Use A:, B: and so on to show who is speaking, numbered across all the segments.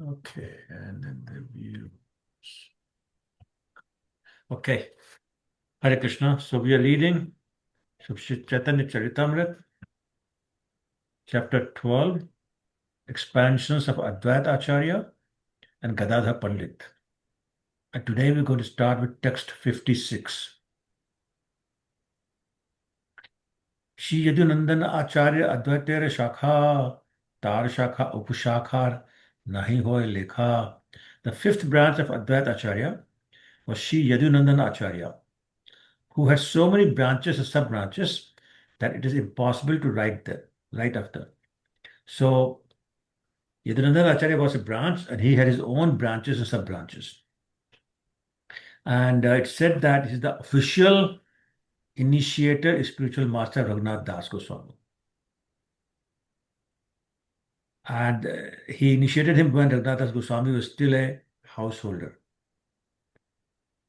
A: Okay, and then the views. Okay, Hare Krishna. So we are reading Chaitanya Charitamrita, chapter 12, expansions of Advait Acharya and Gadadhar Pandit. And today we're going to start with text 56. Shri Yadunandan Acharya Advaitere Shakha, Tar Shakha Upushakha, Nahi Hoy Lekha. The fifth branch of Advait Acharya was Shri Yadunandan Acharya, who had so many branches and sub-branches that it is impossible to write after. So Yadunandan Acharya was a branch and he had his own branches and sub-branches. And it said that he is the official initiator, spiritual master of Raghunath Das Goswami. And he initiated him when Raghunath Das Goswami was still a householder.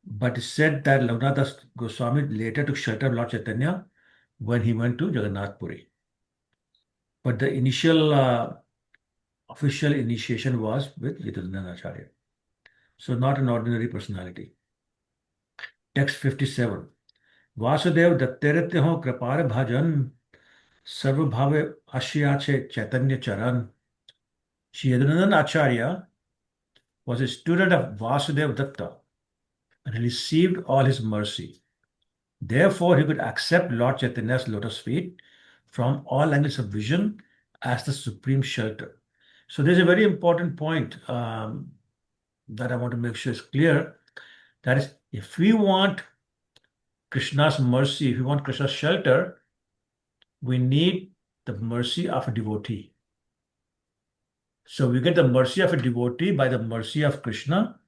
A: But it said that Raghunath Das Goswami later took shelter of Lord Chaitanya when he went to Jagannath Puri. But the initial official initiation was with Yadunandan Acharya. So not an ordinary personality. Text 57. Vasudev Datteritya ho kripar bhajan sarvabhave ashyache Chaitanya charan. Shri Yadunandan Acharya was a student of Vasudev Datta and he received all his mercy. Therefore, he could accept Lord Chaitanya's lotus feet from all angles of vision as the supreme shelter. So there's a very important point that I want to make sure is clear. That is, if we want Krishna's mercy, if we want Krishna's shelter, we need the mercy of a devotee. So we get the mercy of a devotee by the mercy of Krishna,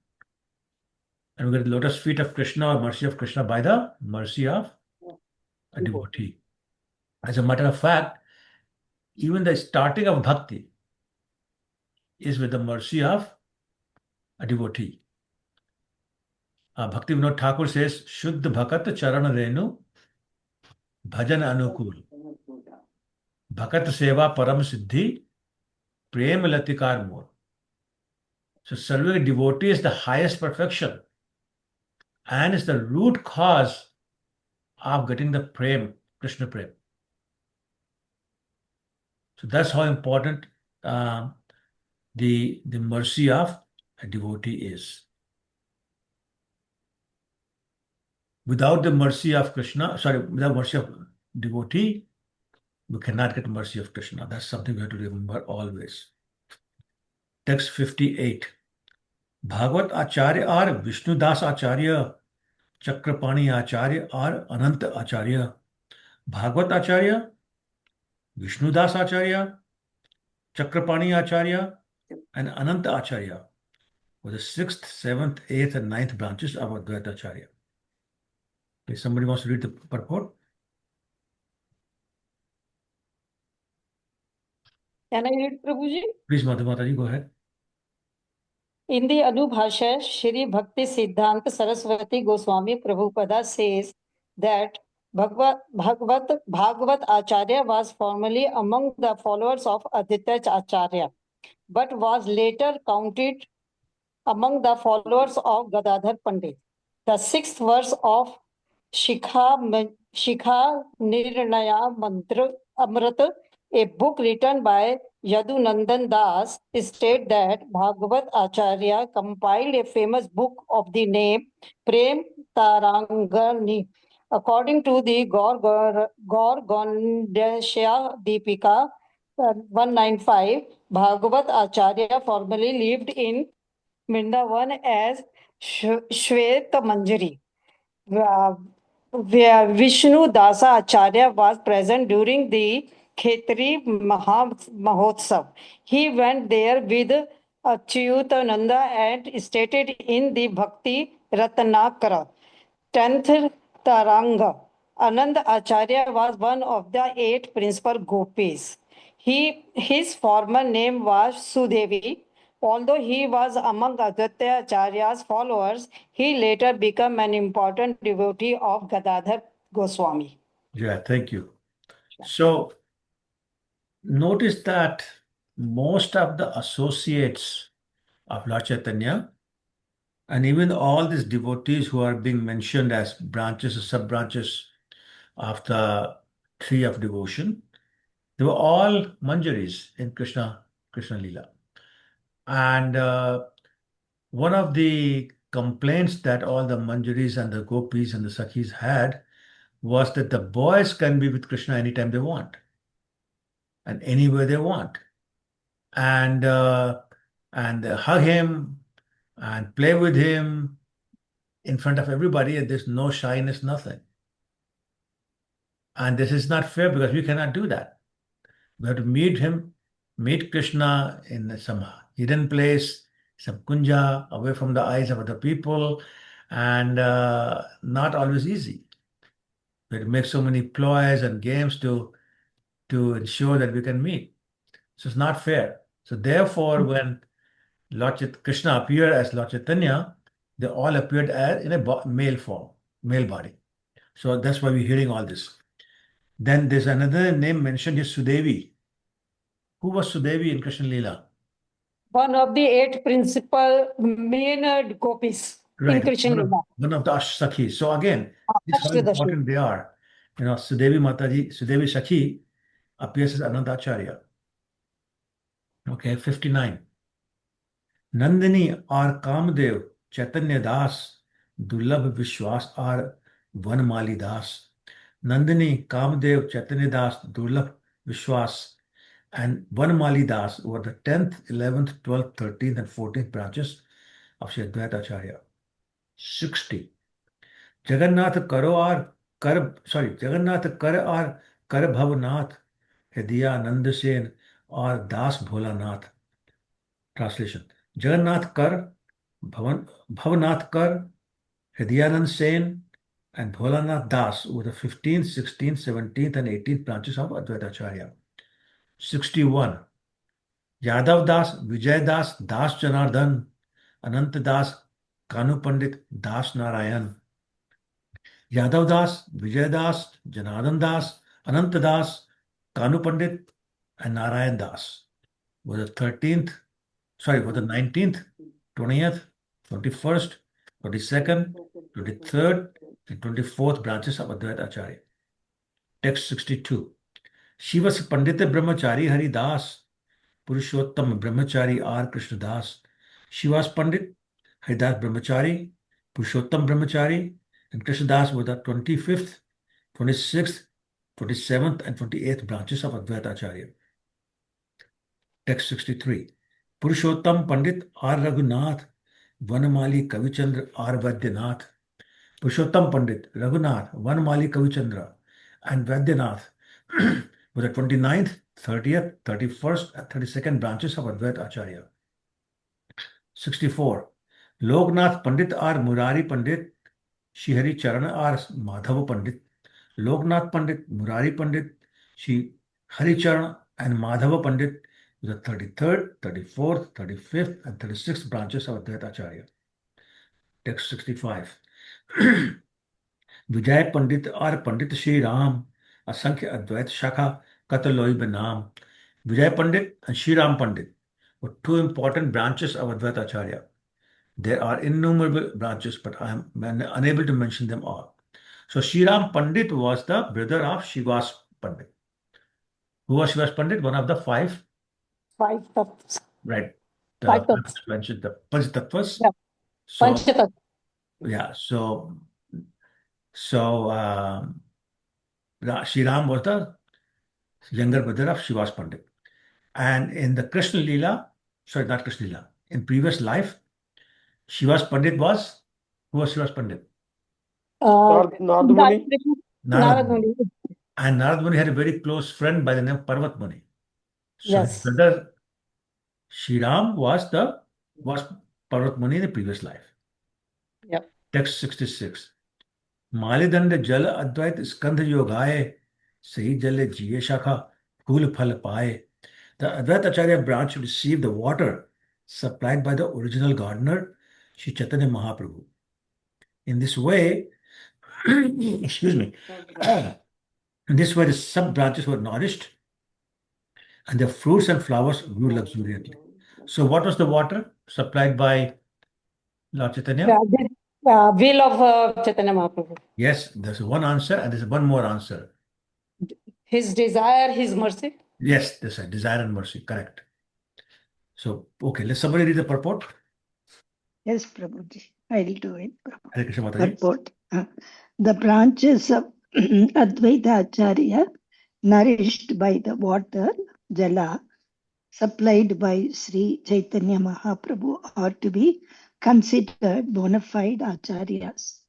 A: and we get the lotus feet of Krishna or mercy of Krishna by the mercy of a devotee. As a matter of fact, even the starting of bhakti is with the mercy of a devotee. Bhakti Vinod Thakur says, Shuddha Bhakat Charana Renu Bhajan Anukul Bhakat Seva Param Siddhi Prem Latikar Mor. So serving a devotee is the highest perfection and is the root cause of getting the Prem, Krishna Prem. So that's how important the mercy of a devotee is. Without the mercy of Krishna, without mercy of devotee, we cannot get mercy of Krishna. That's something we have to remember always. Text 58. Bhagavat Acharya or Vishnu Das Acharya, Chakrapani Acharya or Anant Acharya. Bhagavat Acharya, Vishnu Das Acharya, Chakrapani Acharya, and Anant Acharya were the 6th, 7th, 8th, and 9th branches of Advait Acharya. If somebody wants to read the purport.
B: Can I read, Prabhuji?
A: Please, Madhumataji, go ahead.
B: In the Anubhasha, Shri Bhakti Siddhanta Saraswati Goswami Prabhupada says that Bhagavat Acharya was formerly among the followers of Advait Acharya, but was later counted among the followers of Gadadhar Pandit. The 6th verse of Shikha Nirnaya Mantra Amrit, a book written by Yadunandan Das, states that Bhagavat Acharya compiled a famous book of the name Prem Tarangani. According to the Gorgondesha Deepika 195, Bhagavat Acharya formerly lived in Vrindavan as Shweta Manjari. Where Vishnu Dasa Acharya was present during the Khetri Mahotsav. He went there with Achyutananda and stated in the Bhakti Ratnakara, 10th Taranga. Anand Acharya was one of the 8 principal gopis. His former name was Sudevi. Although he was among Advait Acharya's followers, he later became an important devotee of Gadadhar Goswami.
A: Yeah, thank you. So notice that most of the associates of Lord Chaitanya. And even all these devotees who are being mentioned as branches or sub-branches of the tree of devotion, they were all manjaris in Krishna Lila. And one of the complaints that all the manjaris and the gopis and the sakhis had was that the boys can be with Krishna anytime they want and anywhere they want, and hug him and play with him in front of everybody, and there's no shyness, nothing. And this is not fair because we cannot do that. We have to meet Krishna in some hidden place, some kunja, away from the eyes of other people, and not always easy. We have to make so many ploys and games to ensure that we can meet. So it's not fair. So therefore, when Krishna appeared as Lord Chaitanya, they all appeared as in a male form, male body. So that's why we're hearing all this. Then there's another name mentioned is Sudevi. Who was Sudevi in Krishna Lila?
B: One of the 8 principal main gopis in
A: Right.
B: Krishna Lila.
A: One of the Sakhis. So again, this is how
B: Ashtadashi.
A: important they are. Sudevi Mataji, Sudevi Sakhi appears as Ananda Acharya. Okay, 59. Nandini or Kamdev, Chaitanya Das, Dulabh Vishwas or Vanmali Das. Nandini, Kamdev, Chaitanya Das, Dulabh Vishwas, and Vanmali Das were the 10th, 11th, 12th, 13th, and 14th branches of Sri Advait Acharya. 60. Jagannath Karo or Jagannath Kar or Kar Bhavnath, Hediya Nandasen or Das Bholanath. Translation. Jagannath Kar, Bhavnath Kar, Hridayanand Sen, and Bholanath Das were the 15th, 16th, 17th, and 18th branches of Advait Acharya. 61. Yadav Das, Vijay Das, Das Janardhan, Anant Das, Kanu Pandit, Das Narayan. Yadav Das, Vijay Das, Janardhan Das, Anant Das, Kanu Pandit, and Narayan Das were the 19th, 20th, 21st, 22nd, 23rd, and 24th branches of Advait Acharya. Text 62. Shivas Pandita Brahmachari Hari Das, Purushottam Brahmachari R. Krishna Das. Shivas Pandit, Haridas Brahmachari, Purushottam Brahmachari, and Krishna Das were the 25th, 26th, 27th, and 28th branches of Advait Acharya. Text 63. Purushottam Pandit R. Raghunath, Vanmali Kavichandra R. Vaidyanath. Purushottam Pandit, Raghunath, Vanmali Kavichandra, and Vaidyanath were the 29th, 30th, 31st, and 32nd branches of Advait Acharya. 64. Loknath Pandit R. Murari Pandit, Shri Charan R. Madhava Pandit. Loknath Pandit, Murari Pandit, Shri Haricharan, and Madhava Pandit were the 33rd, 34th, 35th, and 36th branches of Advait Acharya. Text 65. Vijay Pandit or Pandit Shri Ram, Asankhya Advait Shakha Kataloi Benam. Vijay Pandit and Shri Ram Pandit were two important branches of Advait Acharya. There are innumerable branches, but I am unable to mention them all. So Shri Ram Pandit was the brother of Shivas Pandit. Who was Shivas Pandit? One of the five.
B: 5 tattvas.
A: Right.
B: Five tattvas.
A: Mentioned the Panchatattvas.
B: Yeah.
A: So,
B: Panchatattvas.
A: yeah. So Shri Ram was the younger brother of Shivas Pandit. And in the Krishna Lila, sorry, not Krishna Lila, in previous life, Shivas Pandit was, who was Shivas Pandit?
C: Narad Muni.
B: Narad Muni.
A: And Narad Muni had a very close friend by the name of Parvat Muni. So his
B: Yes.
A: brother Shri Ram was Parvat Muni in the previous life.
B: Yep.
A: Text 66. Malidanda Jal Advait Skandha Yogaye Sahi Jale Jiye Shakha Phul Phal Paye. The Advait Acharya branch received the water supplied by the original gardener, Sri Chaitanya Mahaprabhu. In this way, excuse me, in this way the sub branches were nourished and their fruits and flowers grew luxuriantly. So what was the water supplied by Lord Chaitanya?
B: Will of Chaitanya Mahaprabhu.
A: Yes, there's one answer and there's one more answer.
B: His desire, his mercy.
A: Yes, there's a desire and mercy, correct. So, okay, let's somebody read the purport.
D: Yes, Prabhuji, I'll do it.
A: Hare Krishna Mataji.
D: Purport. The branches of Advaita Acharya, nourished by the water, Jala, supplied by Sri Chaitanya Mahaprabhu, are to be considered bona fide Acharyas.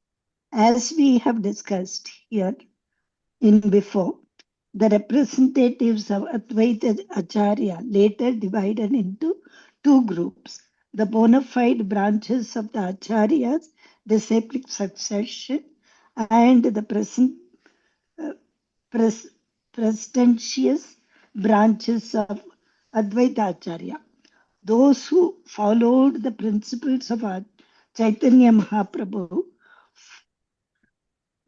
D: As we have discussed here in before, the representatives of Advaita Acharya later divided into two groups. The bona fide branches of the Acharyas, disciplic succession, and the prestigious branches of Advaita Acharya. Those who followed the principles of Chaitanya Mahaprabhu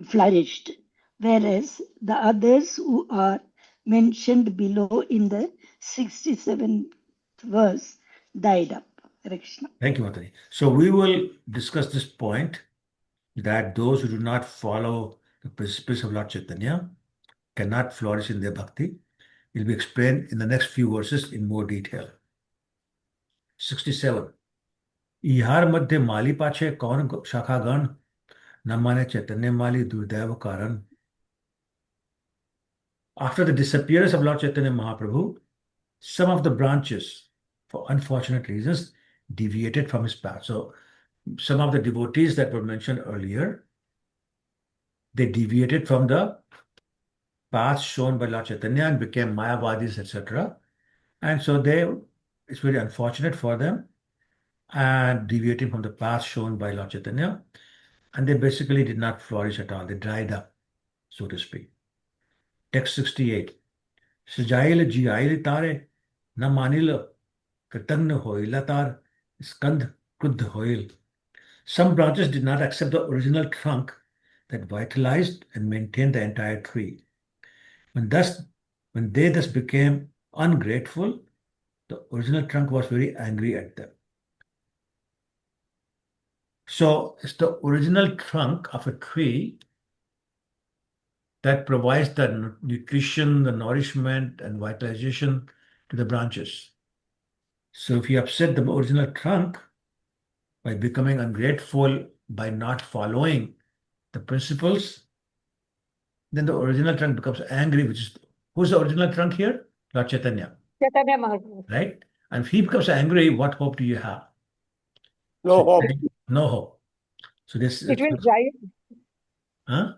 D: flourished, whereas the others who are mentioned below in the 67th verse died up. Krishna.
A: Thank you, Mataji. So we will discuss this point that those who do not follow the principles of Lord Chaitanya cannot flourish in their bhakti. It will be explained in the next few verses in more detail. 67. इहार मध्य माली पाछे कौन शाखागण न माने चैतन्य माली दुर्दैव कारण. After the disappearance of Lord Chaitanya Mahaprabhu, some of the branches, for unfortunate reasons, deviated from his path. So some of the devotees that were mentioned earlier, they deviated from the path shown by Lord Chaitanya and became Mayavadis, etc. And so it's very unfortunate for them and deviating from the path shown by Lord Chaitanya. And they basically did not flourish at all. They dried up, so to speak. Text 68. Sajail jiail tare na manil Katagna hoila tar skandh kruddh hoil. Some branches did not accept the original trunk that vitalized and maintained the entire tree. When they thus became ungrateful, the original trunk was very angry at them. So it's the original trunk of a tree that provides the nutrition, the nourishment, and vitalization to the branches. So if you upset the original trunk by becoming ungrateful, by not following the principles, then the original trunk becomes angry, who's the original trunk here? Lord Chaitanya.
B: Chaitanya Mahaprabhu.
A: Right? And if he becomes angry, what hope do you have?
C: No hope.
A: No hope. So this
B: It will dry.
A: Huh?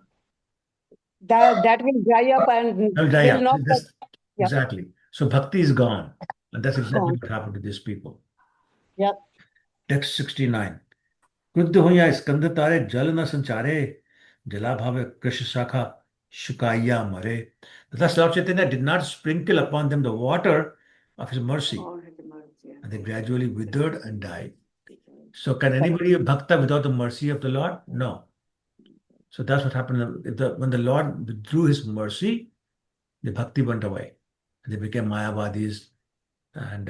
B: That will dry up and
A: Will dry
B: will
A: up.
B: not. Yeah.
A: Exactly. So bhakti is gone. And that's exactly
B: Gone.
A: what happened to these people.
B: Yeah.
A: Text 69. क्रुद्ध हो या स्कंद तारे जल न संचारे जला भावे कृष्ण शाखा shukaya mare. Thus Lord Chaitanya did not sprinkle upon them the water of his mercy. And they gradually withered and died. So can anybody be bhakta without the mercy of the Lord? No. So that's what happened. When the Lord withdrew his mercy, the bhakti went away. They became Mayavadis and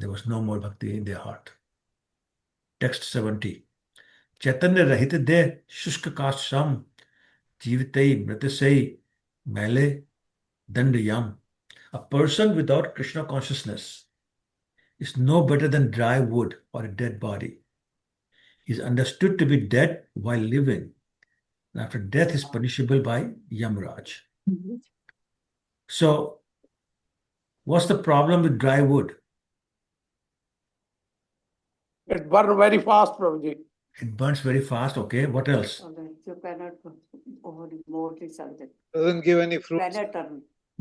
A: there was no more bhakti in their heart. Text 70. Chaitanya rahit de shushka kasham jivatei mritasei mele dandayam. A person without Krishna consciousness is no better than dry wood or a dead body. He is understood to be dead while living. And after death is punishable by Yamraj. So, what's the problem with dry wood?
C: It burns very fast, Prabhuji.
A: It burns very fast. Okay, what else?
E: Doesn't give any fruits.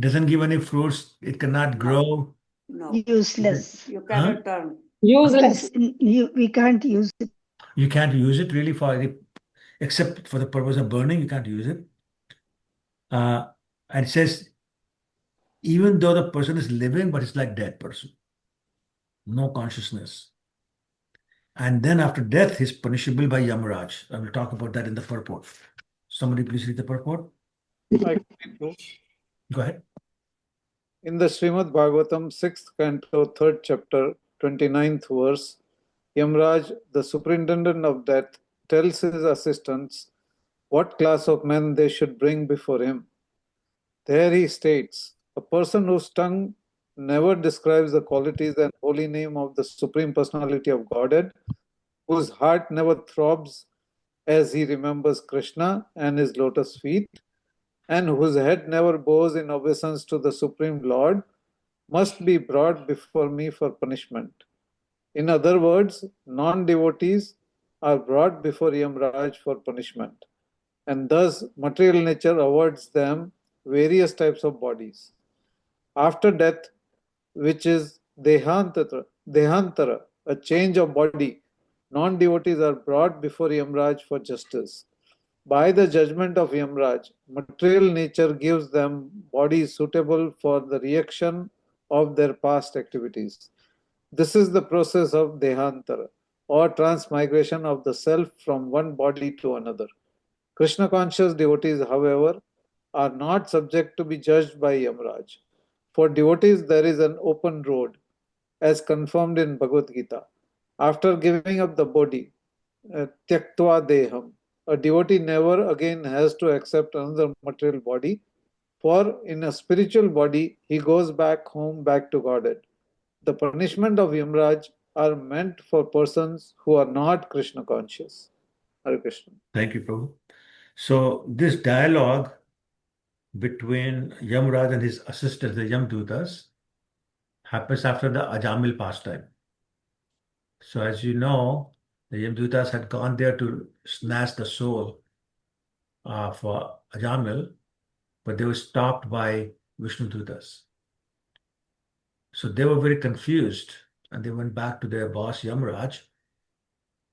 A: Doesn't give any fruits. It cannot grow.
D: No. Useless.
F: You cannot turn.
B: Useless.
D: We can't use it.
A: You can't use it really except for the purpose of burning. You can't use it. And it says, even though the person is living, but it's like dead person. No consciousness. And then after death, he's punishable by Yamaraj. I will talk about that in the purport. Somebody please read the purport.
E: Like fruits.
A: Go ahead.
F: In the Srimad Bhagavatam, 6th canto, 3rd chapter, 29th verse, Yamraj, the superintendent of death, tells his assistants what class of men they should bring before him. There he states, a person whose tongue never describes the qualities and holy name of the Supreme Personality of Godhead, whose heart never throbs as he remembers Krishna and his lotus feet, and whose head never bows in obeisance to the Supreme Lord, must be brought before me for punishment. In other words, non-devotees are brought before Yamraj for punishment, and thus material nature awards them various types of bodies. After death, which is dehantara, a change of body, non-devotees are brought before Yamraj for justice. By the judgment of Yamraj, material nature gives them bodies suitable for the reaction of their past activities. This is the process of dehantara, or transmigration of the self from one body to another. Krishna conscious devotees, however, are not subject to be judged by Yamraj. For devotees, there is an open road, as confirmed in Bhagavad Gita. After giving up the body, tyaktva deham, a devotee never again has to accept another material body, for in a spiritual body, he goes back home, back to Godhead. The punishment of Yamraj are meant for persons who are not Krishna conscious. Hare Krishna.
A: Thank you, Prabhu. So this dialogue between Yamraj and his assistants, the Yamdutas, happens after the Ajamil pastime. So as you know, the Yamdutas had gone there to snatch the soul for Ajamil, but they were stopped by Vishnu Dutas. So they were very confused, and they went back to their boss Yamraj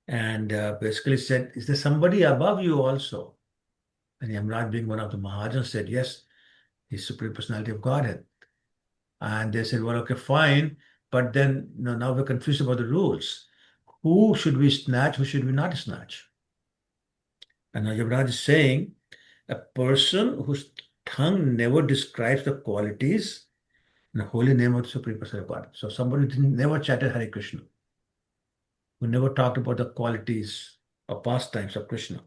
A: and basically said, is there somebody above you also? And Yamraj, being one of the Mahajans, said, yes, he's Supreme Personality of Godhead. And they said, well, okay, fine, but then now we're confused about the rules. Who should we snatch, who should we not snatch? And now Yamraj is saying, a person whose tongue never describes the qualities in the holy name of the Supreme Personality of God. So somebody who never chanted Hare Krishna, who never talked about the qualities or pastimes of Krishna,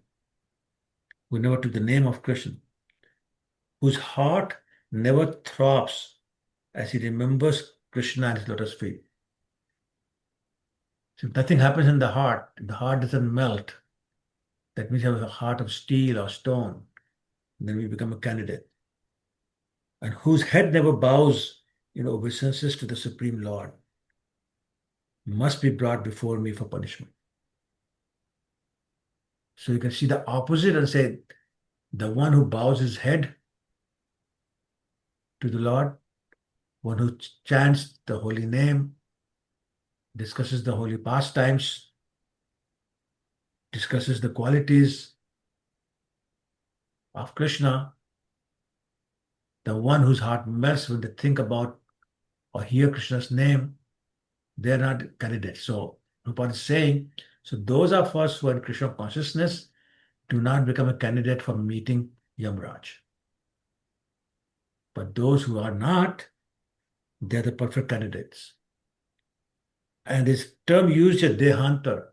A: who never took the name of Krishna, whose heart never throbs as he remembers Krishna and his lotus feet. So if nothing happens in the heart doesn't melt, that means you have a heart of steel or stone, then we become a candidate. And whose head never bows in obeisances to the Supreme Lord must be brought before me for punishment. So you can see the opposite and say, the one who bows his head to the Lord, one who chants the holy name, discusses the holy pastimes, discusses the qualities of Krishna, the one whose heart melts when they think about or hear Krishna's name, they're not candidates. So Prabhupada is saying, so those of us who are in Krishna consciousness do not become a candidate for meeting Yamraj. But those who are not, they're the perfect candidates. And this term used here, dehantar.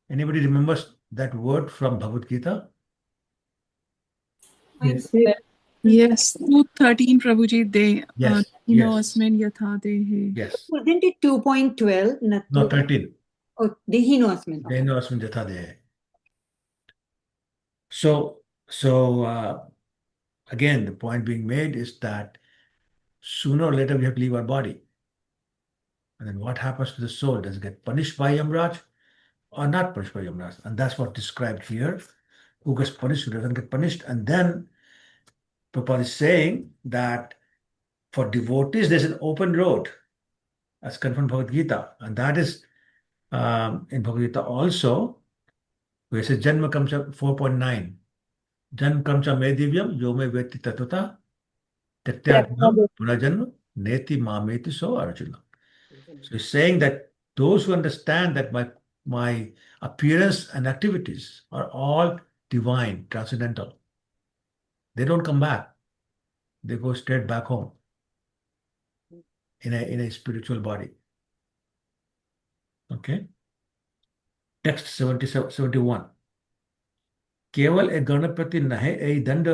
A: Anybody remembers that word from Bhagavad Gita?
G: Yes. Yes, 213 Prabhuji, they
A: Yes.
G: Asmin yatha dehe.
A: Yes.
E: Wasn't it 2.12?
A: No, 13.
E: Oh, Dehino Asmin.
A: Dehino asmin yatha dehe. So again, the point being made is that sooner or later we have to leave our body. And then what happens to the soul? Does it get punished by Yamraj or not punished by Yamraj? And that's what's described here. Who gets punished, who doesn't get punished. And then Prabhupada is saying that for devotees, there's an open road, as confirmed in Bhagavad Gita. And that is in Bhagavad Gita also, where it says Janma Kamcha 4.9. Jan Kamcha Me Divyam, Yome Veti Tatuta, Tatyagnam Punajanma, Neti Mameti So Arjuna. So he's saying that those who understand that my appearance and activities are all divine, transcendental, they don't come back. They go straight back home. in a spiritual body. Okay. Text 71. केवल एक गणपति नहे ए दंड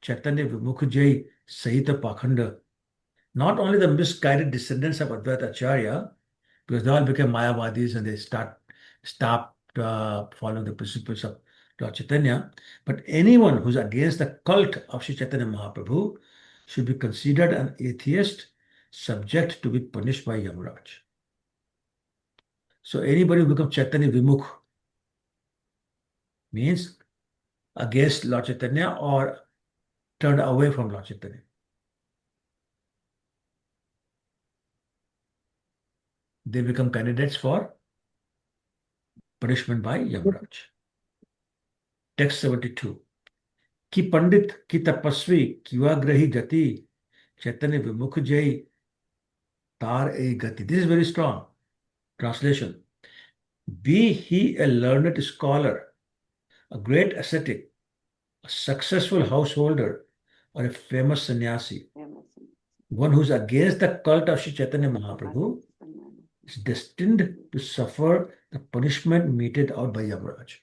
A: Chaitanya Vimukh Jai Sahita Pakhanda. Not only the misguided descendants of Advait Acharya, because they all became Mayavadis and they stopped following the principles of Lord Chaitanya, but anyone who's against the cult of Sri Chaitanya Mahaprabhu should be considered an atheist, subject to be punished by Yamraj. So anybody who becomes Chaitanya Vimukh means against Lord Chaitanya or turned away from Lord Chaitanya. They become candidates for punishment by Yamraj. Text 72. Ki Pandit, ki tapasvi, kivagrahi jati, Chaitanya Vimukh Jai tar e gati. This is very strong. Translation. Be he a learned scholar, a great ascetic, a successful householder, or a famous sannyasi, one who is against the cult of Sri Chaitanya Mahaprabhu is destined to suffer the punishment meted out by Yamraj.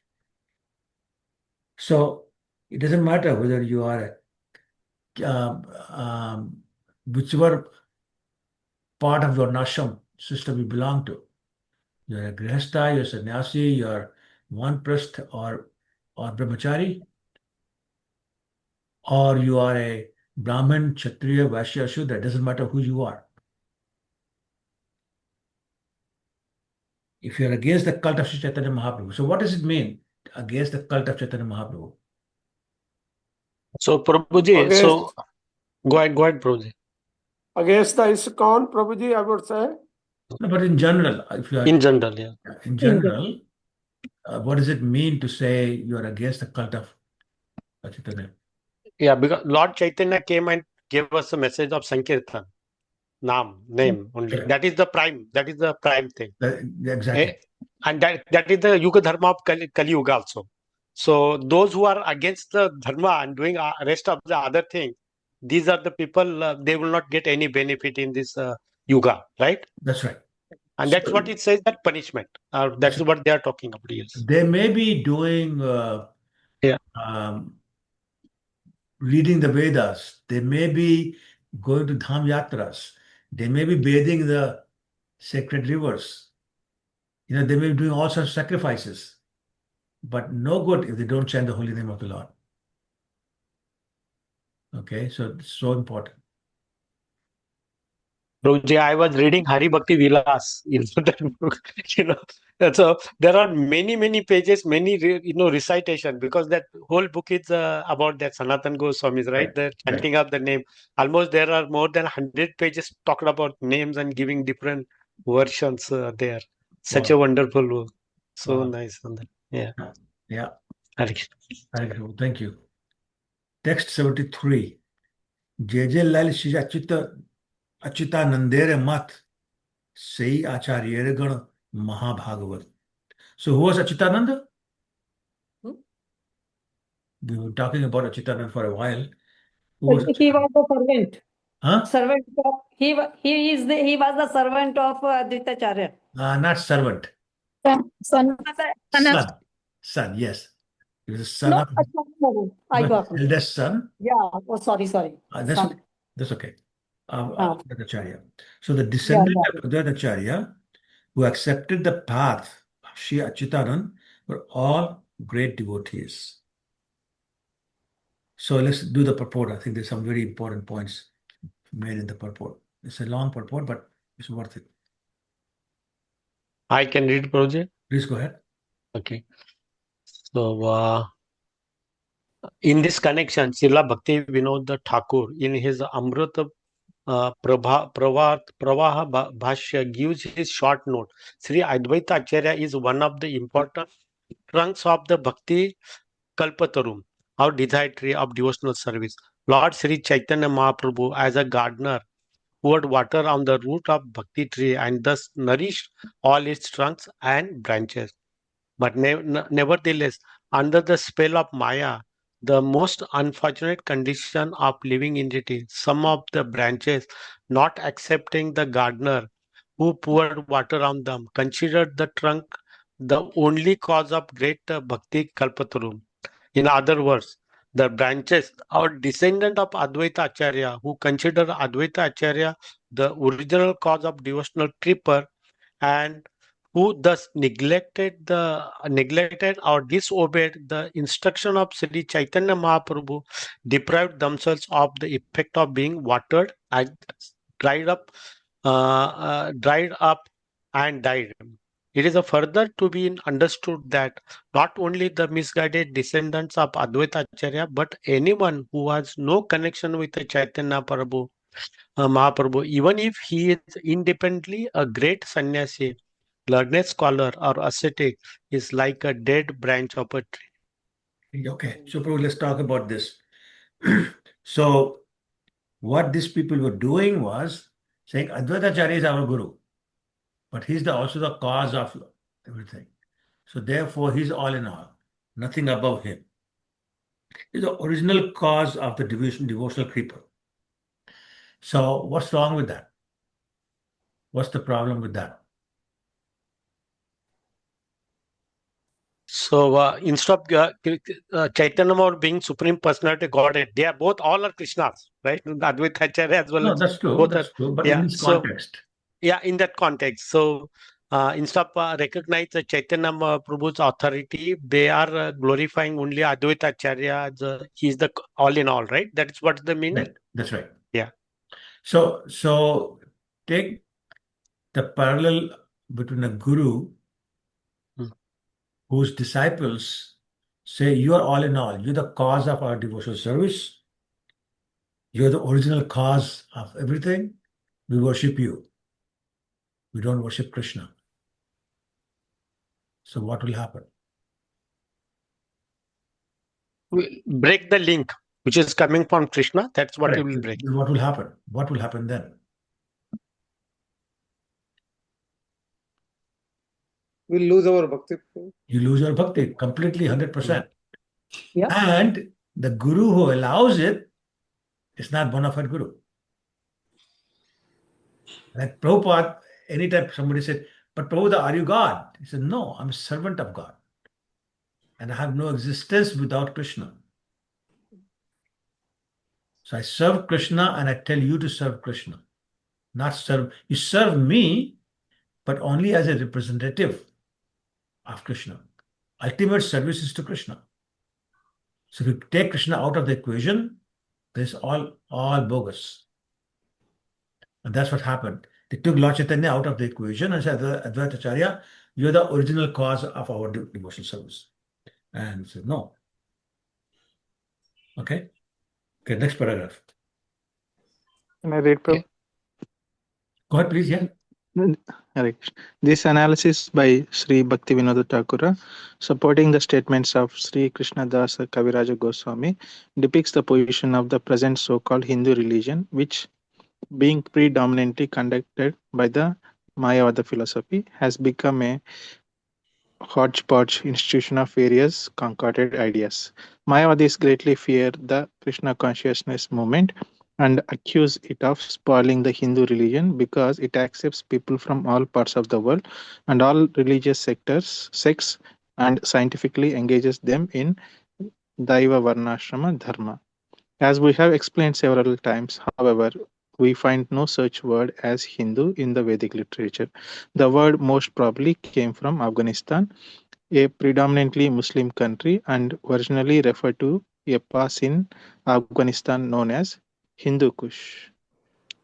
A: So it doesn't matter whether you are whichever part of your Nasham system you belong to. You're a Grihastha, you're a sannyasi, you're Vanprasth or Brahmachari, or you are a Brahmin, Kshatriya, Vaishya, Shudra. It doesn't matter who you are. If you're against the cult of Sri Chaitanya Mahaprabhu, so what does it mean, against the cult of Chaitanya Mahaprabhu?
H: So, Prabhuji, so go ahead, Prabhuji.
C: Against the ISKCON, Prabhuji, I would say.
A: No, but in general, if you are
H: In general, yeah.
A: in general, what does it mean to say you are against the cult of Chaitanya?
H: Yeah, because Lord Chaitanya came and gave us a message of Sankirtan, name only.
A: Correct.
H: That is the prime thing.
A: Exactly.
H: And that is the Yuga Dharma of Kali Yuga also. So those who are against the Dharma and doing rest of the other thing, these are the people, they will not get any benefit in this Yuga, right?
A: That's right.
H: And
A: So
H: that's what it says, that punishment. That's what they are talking about. Yes.
A: they may be doing reading the Vedas. They may be going to Dham Yatras. They may be bathing the sacred rivers. They may be doing all sorts of sacrifices. But no good if they don't chant the holy name of the Lord. Okay, so it's so important.
H: Prabhuji, I was reading Hari Bhakti Vilas, that book, So there are many pages, many recitation, because that whole book is about that Sanatan Goswamis, right? The chanting of the name. Almost there are more than 100 pages talking about names and giving different versions there. Such a wonderful book. So nice. Yeah.
A: Yeah.
H: Hare
A: Thank you. Text 73. JJ Lal Shri Achyutanandere Mat Sei Acharya Gana Mahabhagavat. So who was Achyutananda? We were talking about Achyutananda for a while. Who was
B: He was the servant.
A: Huh?
B: Servant of, he was the servant of Advait Acharya.
A: Not servant.
G: Son.
A: Son, yes. He was a son
B: No,
A: of
B: I got it.
A: eldest son.
B: Yeah. Oh, sorry.
A: That's okay. Advait Acharya. So the descendant of Advait Acharya who accepted the path of Sri Achyutanand were all great devotees. So let's do the purport. I think there's some very important points made in the purport. It's a long purport, but it's worth it.
H: I can read, Prabhuji.
A: Please go ahead.
H: Okay. So, in this connection, Srila Bhakti Vinod Thakur, in his Amrita Pravaha Bhashya, gives his short note. Sri Advaita Acharya is one of the important trunks of the Bhakti Kalpatarum, our desired tree of devotional service. Lord Sri Chaitanya Mahaprabhu, as a gardener, poured water on the root of Bhakti tree and thus nourished all its trunks and branches. But nevertheless, under the spell of Maya, the most unfortunate condition of living entity. Some of the branches not accepting the gardener who poured water on them, considered the trunk the only cause of great bhakti kalpataru. In other words, the branches are descendant of Advaita Acharya, who consider Advaita Acharya the original cause of devotional creeper, and who thus neglected or disobeyed the instruction of Sri Chaitanya Mahaprabhu, deprived themselves of the effect of being watered and dried up, dried up and died. It is a further to be understood that not only the misguided descendants of Advaita Acharya, but anyone who has no connection with the Chaitanya Mahaprabhu, even if he is independently a great sannyasi, learned scholar or ascetic, is like a dead branch of a tree.
A: Okay, so Prabhu, let's talk about this. So, what these people were doing was saying Advaita Acharya is our guru, but he's also the cause of everything. So, therefore, he's all in all, nothing above him. He's the original cause of the devotional creeper. So, what's wrong with that? What's the problem with that?
H: So instead of Chaitanya or being Supreme Personality Godhead, they are both all are Krishnas, right? Advaita Acharya as well
A: No,
H: as
A: that's true.
H: both
A: That's
H: are,
A: true. But
H: yeah.
A: in this
H: So
A: context,
H: yeah, in that context, so instead of recognize the Chaitanya Prabhu's authority, they are glorifying only Advaita Acharya. He's the all in all, right? That's what the meaning.
A: right. That's right.
H: Yeah.
A: So take the parallel between a guru whose disciples say, you are all in all, you're the cause of our devotional service, you're the original cause of everything, we worship you. We don't worship Krishna. So what will happen?
H: We break the link which is coming from Krishna. That's what it will break.
A: What will happen? What will happen then?
F: We'll lose our bhakti.
A: You lose your bhakti completely, 100%.
B: Yeah.
A: And the guru who allows it is not bona fide guru. Like Prabhupada, anytime somebody said, but Prabhupada, are you God? He said, no, I'm a servant of God. And I have no existence without Krishna. So I serve Krishna and I tell you to serve Krishna. Not serve, you serve me, but only as a representative of Krishna. Ultimate service is to Krishna. So if you take Krishna out of the equation, this all bogus. And that's what happened. They took Lord Chaitanya out of the equation and said, Advaita Acharya, you're the original cause of our devotional service. And said, no. Okay. Okay, next paragraph.
I: Can I read, Prabhu?
A: Go ahead, please. Yeah.
I: Hare Krishna. This analysis by Sri Bhaktivinoda Thakura, supporting the statements of Sri Krishnadasa Kaviraja Goswami, depicts the position of the present so-called Hindu religion, which, being predominantly conducted by the Mayavada philosophy, has become a hodgepodge institution of various concocted ideas. Mayavadis greatly fear the Krishna consciousness movement and accuse it of spoiling the Hindu religion because it accepts people from all parts of the world and all religious sects and scientifically engages them in Daiva Varnashrama Dharma. As we have explained several times, however, we find no such word as Hindu in the Vedic literature. The word most probably came from Afghanistan, a predominantly Muslim country, and originally referred to a pass in Afghanistan known as Hindu Kush,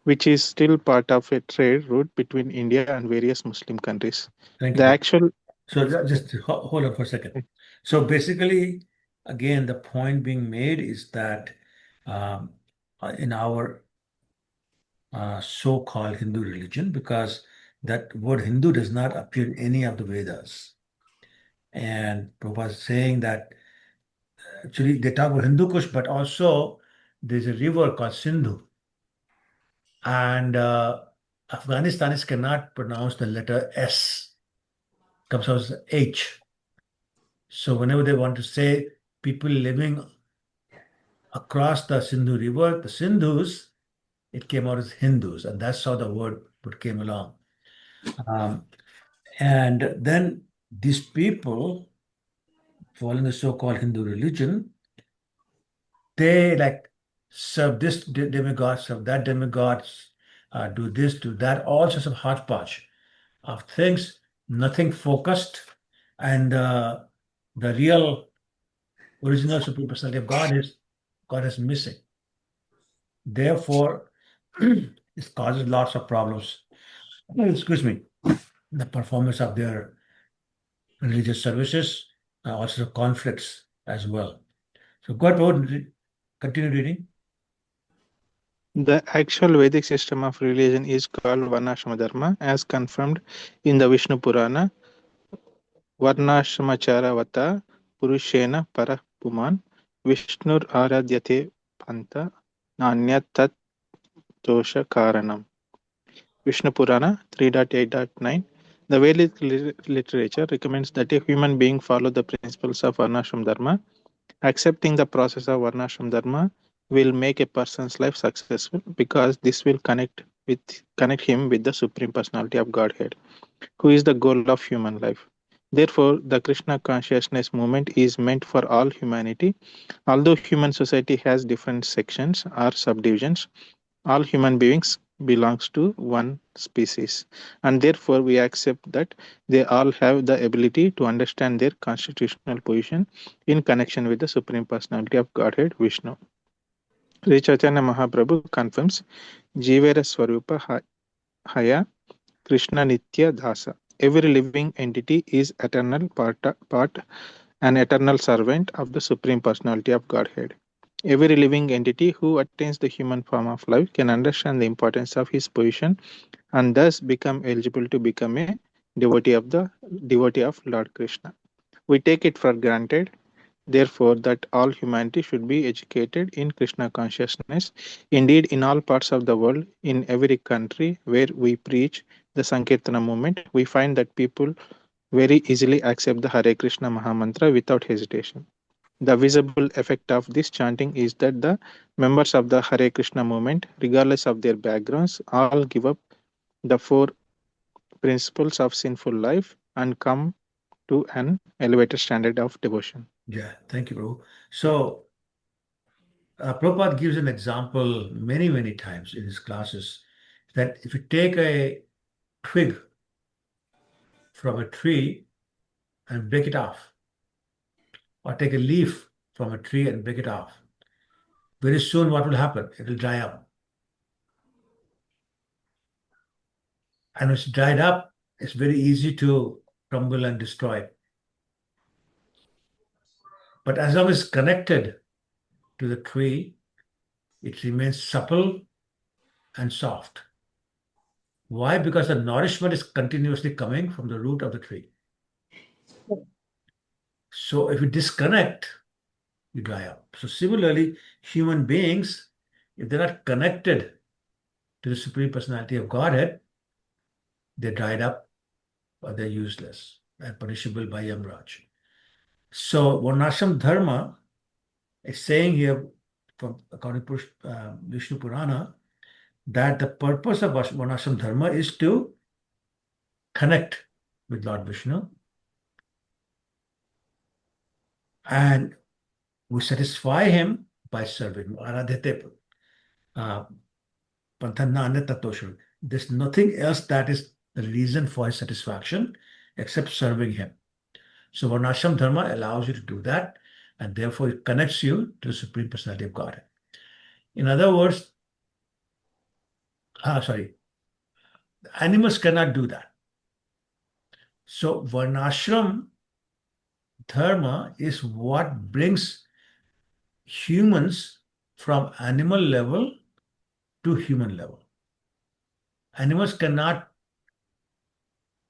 I: which is still part of a trade route between India and various Muslim countries.
A: Thank
I: The
A: you.
I: actual
A: So just hold on for a second. So basically, again, the point being made is that in our so-called Hindu religion, because that word Hindu does not appear in any of the Vedas. And Prabhupada is saying that actually they talk about Hindu Kush, but also there's a river called Sindhu. And Afghanistanis cannot pronounce the letter S, comes out as H. So whenever they want to say people living across the Sindhu River, the Sindhus, it came out as Hindus, and that's how the word came along. And then these people, following the so-called Hindu religion, they like serve this demigod, serve that demigod, do this, do that, all sorts of hodgepodge of things, nothing focused, and the real original Supreme Personality of God is missing. Therefore, it causes lots of problems. Excuse me, the performance of their religious services, also conflicts as well. So, go ahead, continue reading.
I: The actual Vedic system of religion is called Varnashrama Dharma, as confirmed in the Vishnu Purana. Varnashramacharvata Purushena Para Puman Vishnur Aradyate Panta Nanyat Tat Dosha Karanam. Vishnu Purana 3.8.9. The Vedic literature recommends that a human being follow the principles of Varnashram Dharma. Accepting the process of Varnashram Dharma will make a person's life successful because this will connect him with the Supreme Personality of Godhead, who is the goal of human life. Therefore, the Krishna consciousness movement is meant for all humanity. Although human society has different sections or subdivisions, all human beings belongs to one species, and therefore we accept that they all have the ability to understand their constitutional position in connection with the Supreme Personality of Godhead, Vishnu. Sri Chaitanya Mahaprabhu confirms Jivera Swarupa Haya Krishna Nitya Dasa. Every living entity is an eternal servant of the Supreme Personality of Godhead. Every living entity who attains the human form of life can understand the importance of his position and thus become eligible to become a devotee of Lord Krishna. We take it for granted, therefore, that all humanity should be educated in Krishna consciousness. Indeed, in all parts of the world, in every country where we preach the Sankirtana movement, we find that people very easily accept the Hare Krishna Mahamantra without hesitation. The visible effect of this chanting is that the members of the Hare Krishna movement, regardless of their backgrounds, all give up the four principles of sinful life and come to an elevated standard of devotion.
A: Yeah, thank you, Prabhu. So, Prabhupada gives an example many times in his classes that if you take a twig from a tree and break it off, or take a leaf from a tree and break it off, very soon what will happen? It will dry up. And when it's dried up, it's very easy to crumble and destroy. But as long as it's connected to the tree, it remains supple and soft. Why? Because the nourishment is continuously coming from the root of the tree. So if you disconnect, you dry up. So similarly, human beings, if they're not connected to the Supreme Personality of Godhead, they're dried up or they're useless and punishable by Yamraj. So Varnashram Dharma is saying here, from according to Vishnu Purana, that the purpose of Varnashram Dharma is to connect with Lord Vishnu, and we satisfy him by serving. There's nothing else that is the reason for his satisfaction except serving him. So Varnashram Dharma allows you to do that, and therefore it connects you to the Supreme Personality of Godhead. In other words, animals cannot do that. So Varnashram Dharma is what brings humans from animal level to human level. Animals cannot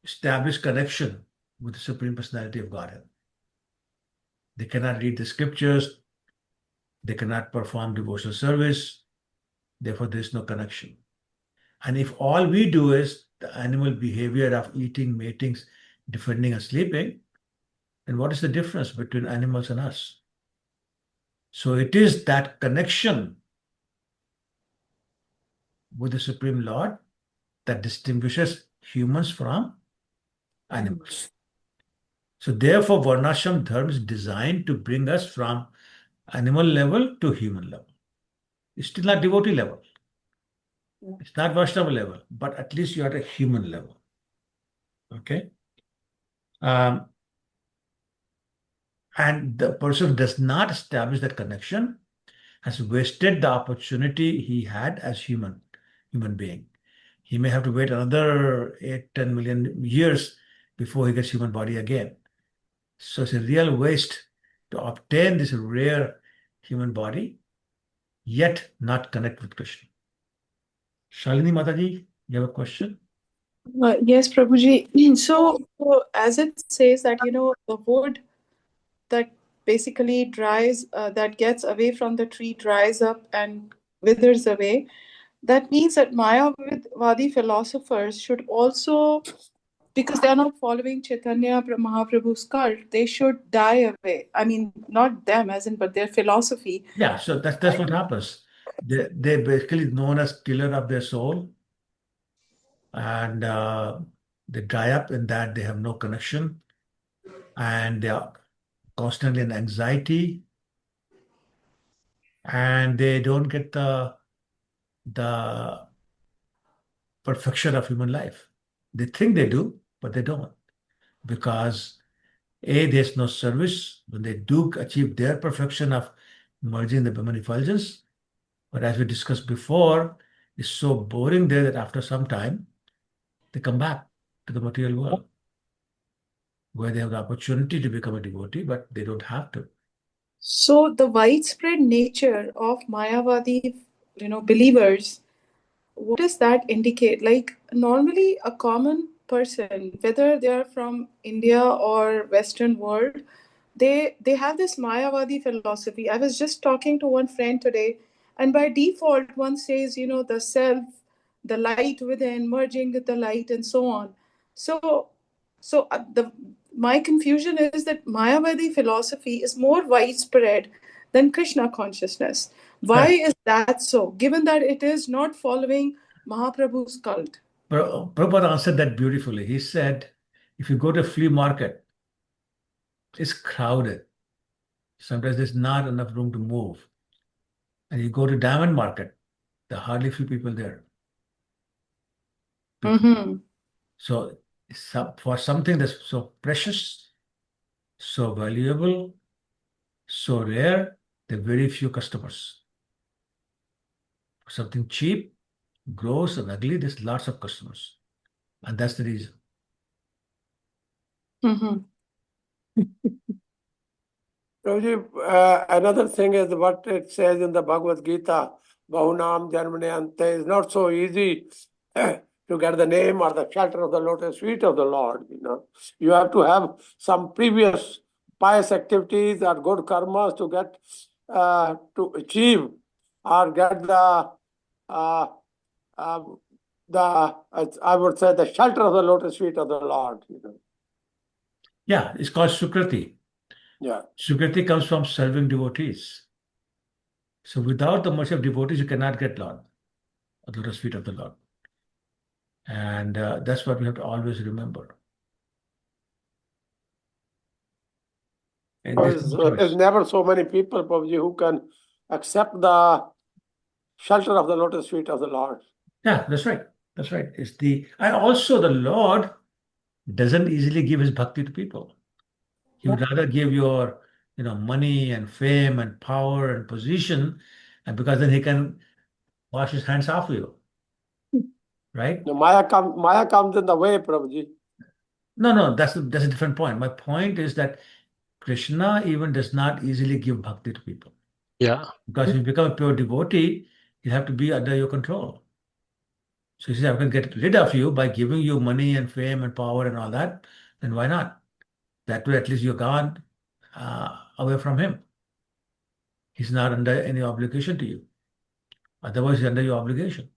A: establish connection with the Supreme Personality of Godhead. They cannot read the scriptures. They cannot perform devotional service. Therefore, there is no connection. And if all we do is the animal behavior of eating, mating, defending, and sleeping, then what is the difference between animals and us? So it is that connection with the Supreme Lord that distinguishes humans from animals. So therefore, Varnashram Dharma is designed to bring us from animal level to human level. It's still not devotee level. It's not Vaishnava level, but at least you're at a human level. Okay? And the person who does not establish that connection has wasted the opportunity he had as human being. He may have to wait another 8-10 million years before he gets human body again. So it's a real waste to obtain this rare human body, yet not connect with Krishna. Shalini Mataji, you have a question?
G: Yes, Prabhuji. So as it says that, the wood that basically dries, that gets away from the tree, dries up and withers away. That means that Mayavadi philosophers should also, because they are not following Chaitanya Mahaprabhu's cult, they should die away. I mean, not them, as in, but their philosophy.
A: Yeah, so that's what happens. They basically known as killer of their soul, and they dry up in that they have no connection, and they are constantly in anxiety, and they don't get the perfection of human life. They think they do, but they don't, because there's no service when they do achieve their perfection of merging the Brahman effulgence. But as we discussed before, it's so boring there that after some time they come back to the material world, where they have the opportunity to become a devotee, but they don't have to.
G: So the widespread nature of Mayavadi, believers, what does that indicate? Like, normally a common person, whether they are from India or Western world, they have this Mayavadi philosophy. I was just talking to one friend today, and by default one says, the self, the light within merging with the light, and so on. So my confusion is that Mayavadi philosophy is more widespread than Krishna consciousness. Why
A: Right.
G: is that so, given that it is not following Mahaprabhu's cult?
A: Prabhupada answered that beautifully. He said, if you go to a flea market, it's crowded. Sometimes there's not enough room to move. And you go to diamond market, there are hardly few people there.
G: Mm-hmm.
A: So for something that's so precious, so valuable, so rare, there are very few customers. For something cheap, gross, and ugly, there's lots of customers. And that's the reason.
G: Mm-hmm.
C: Prabhuji, another thing is what it says in the Bhagavad Gita, Bahunam Janmane Ante, is not so easy to get the name or the shelter of the lotus feet of the Lord. You have to have some previous pious activities or good karmas to get to achieve or get I would say, the shelter of the lotus feet of the Lord.
A: Yeah, it's called Sukriti.
C: Yeah.
A: Sukriti comes from serving devotees. So without the mercy of devotees, you cannot get Lord, or the lotus feet of the Lord. And that's what we have to always remember. And there's no
C: There's
A: choice.
C: never so many people, Prabhuji, who can accept the shelter of the lotus feet of the Lord.
A: Yeah, that's right. That's right. And also the Lord doesn't easily give his bhakti to people. He would rather give your, money and fame and power and position, and because then he can wash his hands off you, right?
C: Maya comes in the way, Prabhuji.
A: No, that's a different point. My point is that Krishna even does not easily give bhakti to people,
H: Yeah.
A: because if you become a pure devotee, you have to be under your control. So he says, I can get rid of you by giving you money and fame and power and all that, then why not? That way, at least you're gone away from him. He's not under any obligation to you. Otherwise, he's under your obligation.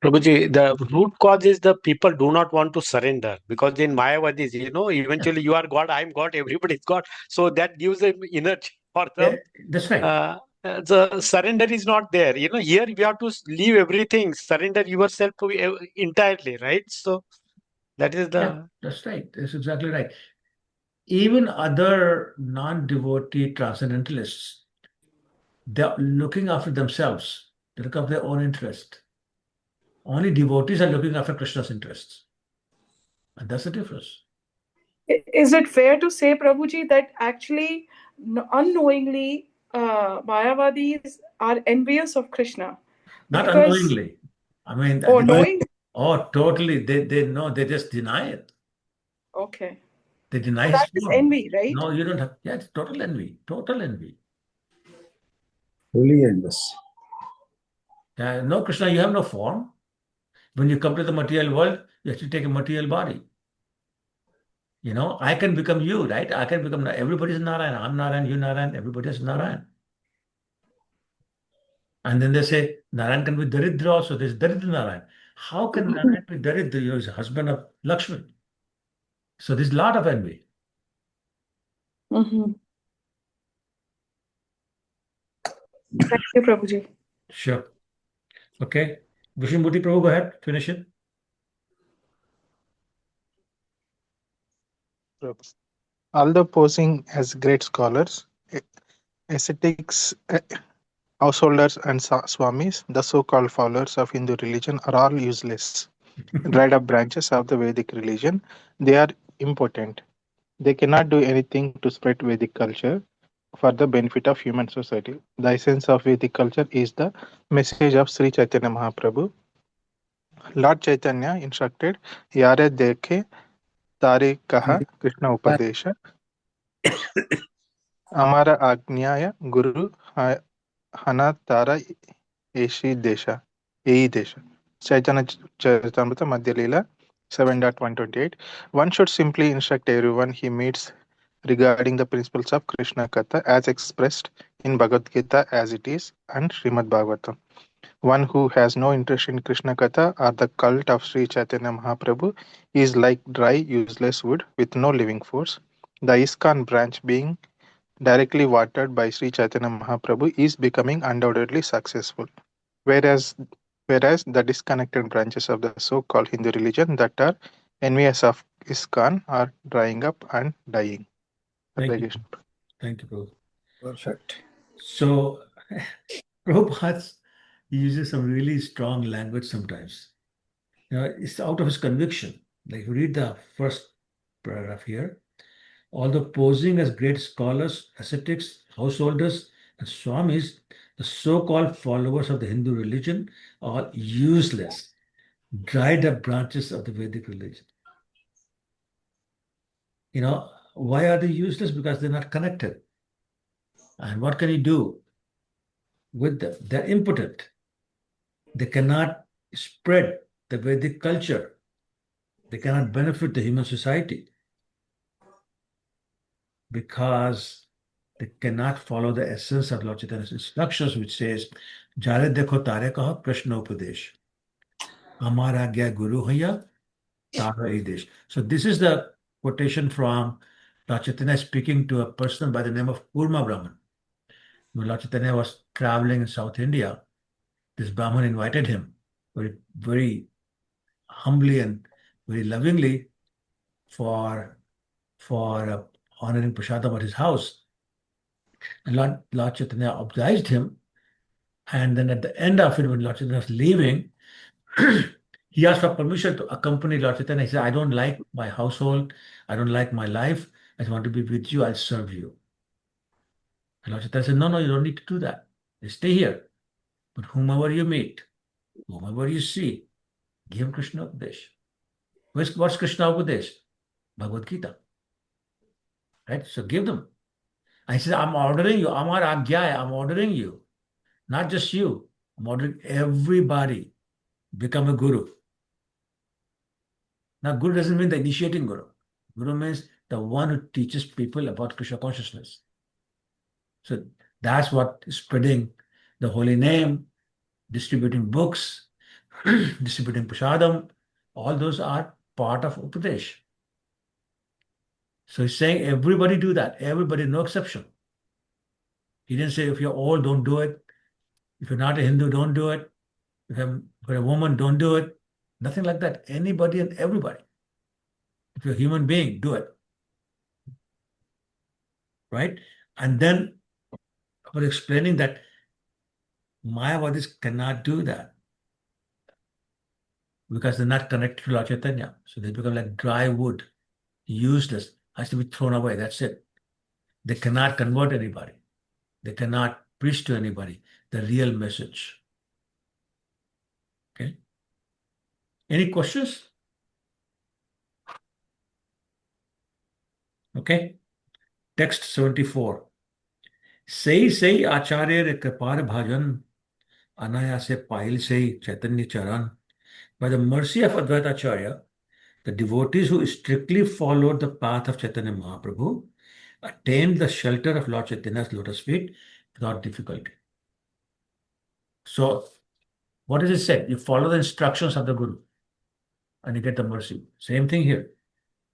H: Prabhuji, the root cause is the people do not want to surrender, because in Mayavadis, eventually you are God, I'm God, everybody is God. So that gives them energy for
A: Yeah,
H: them.
A: that's right.
H: The surrender is not there. Here we have to leave everything, surrender yourself to entirely, right? So that is
A: Yeah,
H: the.
A: that's right. That's exactly right. Even other non-devotee transcendentalists, they're looking after themselves. They look after their own interest. Only devotees are looking after Krishna's interests. And that's the difference.
G: Is it fair to say, Prabhuji, that actually unknowingly Mayavadis are envious of Krishna?
A: Not
G: Because,
A: unknowingly. I mean,
G: or knowing?
A: oh, totally. They know, they just deny it.
G: Okay.
A: They deny
G: So
A: his
G: that is
A: form.
G: envy, right?
A: No, you don't have, yeah, it's total envy. Total envy.
J: Fully endless.
A: No, Krishna, you have no form. When you come to the material world, you have to take a material body. I can become you, right? I can become, everybody's Narayan. I'm Narayan, you Narayan, everybody is Narayan. And then they say, Narayan can be Daridra also. There's Daridra Narayan. How can Narayan be Daridra? He's the husband of Lakshmi. So there's a lot of envy.
G: Mm-hmm. Thank you, Prabhuji.
A: Sure. Okay. Vishnubuti Prabhu, go ahead. Finish it.
I: Although posing as great scholars, ascetics, householders, and swamis, the so-called followers of Hindu religion, are all useless. Dried up branches of the Vedic religion. They are impotent. They cannot do anything to spread Vedic culture for the benefit of human society. The essence of Vedic culture is the message of Sri Chaitanya Mahaprabhu. Lord Chaitanya instructed, Yare dekhe tare kaha Krishna Upadesha, Amara Agnyaya Guru Hana Tara Eshi Desha. Ei Desha. Chaitanya Charitamrita Madhya Lila 7.128. One should simply instruct everyone he meets regarding the principles of Krishna Katha as expressed in Bhagavad Gita as it is and Srimad Bhagavatam. One who has no interest in Krishna Katha or the cult of Sri Chaitanya Mahaprabhu is like dry, useless wood with no living force. The ISKCON branch being directly watered by Sri Chaitanya Mahaprabhu is becoming undoubtedly successful, whereas the disconnected branches of the so-called Hindu religion that are envious of ISKCON are drying up and dying.
A: Thank you. Thank you, Prabhu.
J: Perfect.
A: So, Prabhupada uses some really strong language sometimes. It's out of his conviction. Like, read the first paragraph here. Although posing as great scholars, ascetics, householders, and swamis, the so-called followers of the Hindu religion are useless, dried up branches of the Vedic religion. Why are they useless? Because they're not connected. And what can you do with them? They're impotent. They cannot spread the Vedic culture. They cannot benefit the human society because they cannot follow the essence of Lord Chaitanya's instructions, which says, Jare dekho tare kaha Krishna upadesh. Amara gya guru haya tara idesh. So this is the quotation from Lord Chaitanya speaking to a person by the name of Kurma Brahman. When Lord Chaitanya was traveling in South India, this Brahman invited him very, very humbly and very lovingly for honoring Prashadam at his house. And Lord Chaitanya obliged him. And then at the end of it, when Lord Chaitanya was leaving, he asked for permission to accompany Lord Chaitanya. He said, I don't like my household. I don't like my life. I just want to be with you. I'll serve you. And Lord Chaitanya said, no, you don't need to do that. You stay here. But whomever you meet, whomever you see, give Krishna Upadesh. What's Krishna Upadesh? Bhagavad Gita. Right? So give them. I said, I'm ordering you. Amar Agyaya, I'm ordering you. Not just you. I'm ordering everybody. Become a guru. Now, guru doesn't mean the initiating guru. Guru means the one who teaches people about Krishna consciousness. So that's what spreading the holy name, distributing books, distributing prasadam, all those are part of Upadesh. So he's saying everybody do that, everybody, no exception. He didn't say if you're old, don't do it. If you're not a Hindu, don't do it. If you're a woman, don't do it. Nothing like that. Anybody and everybody. If you're a human being, do it. Right? And then I was explaining that Mayavadis cannot do that because they're not connected to Lord Chaitanya. So they become like dry wood, useless, has to be thrown away. That's it. They cannot convert anybody. They cannot preach to anybody the real message. Okay? Any questions? Okay. Text 74. Sei Acharya re kripar bhajan anaya se pail sei Chaitanya charan. By the mercy of Advait Acharya, the devotees who strictly followed the path of Chaitanya Mahaprabhu attained the shelter of Lord Chaitanya's lotus feet without difficulty. So, what is it said? You follow the instructions of the Guru and you get the mercy. Same thing here.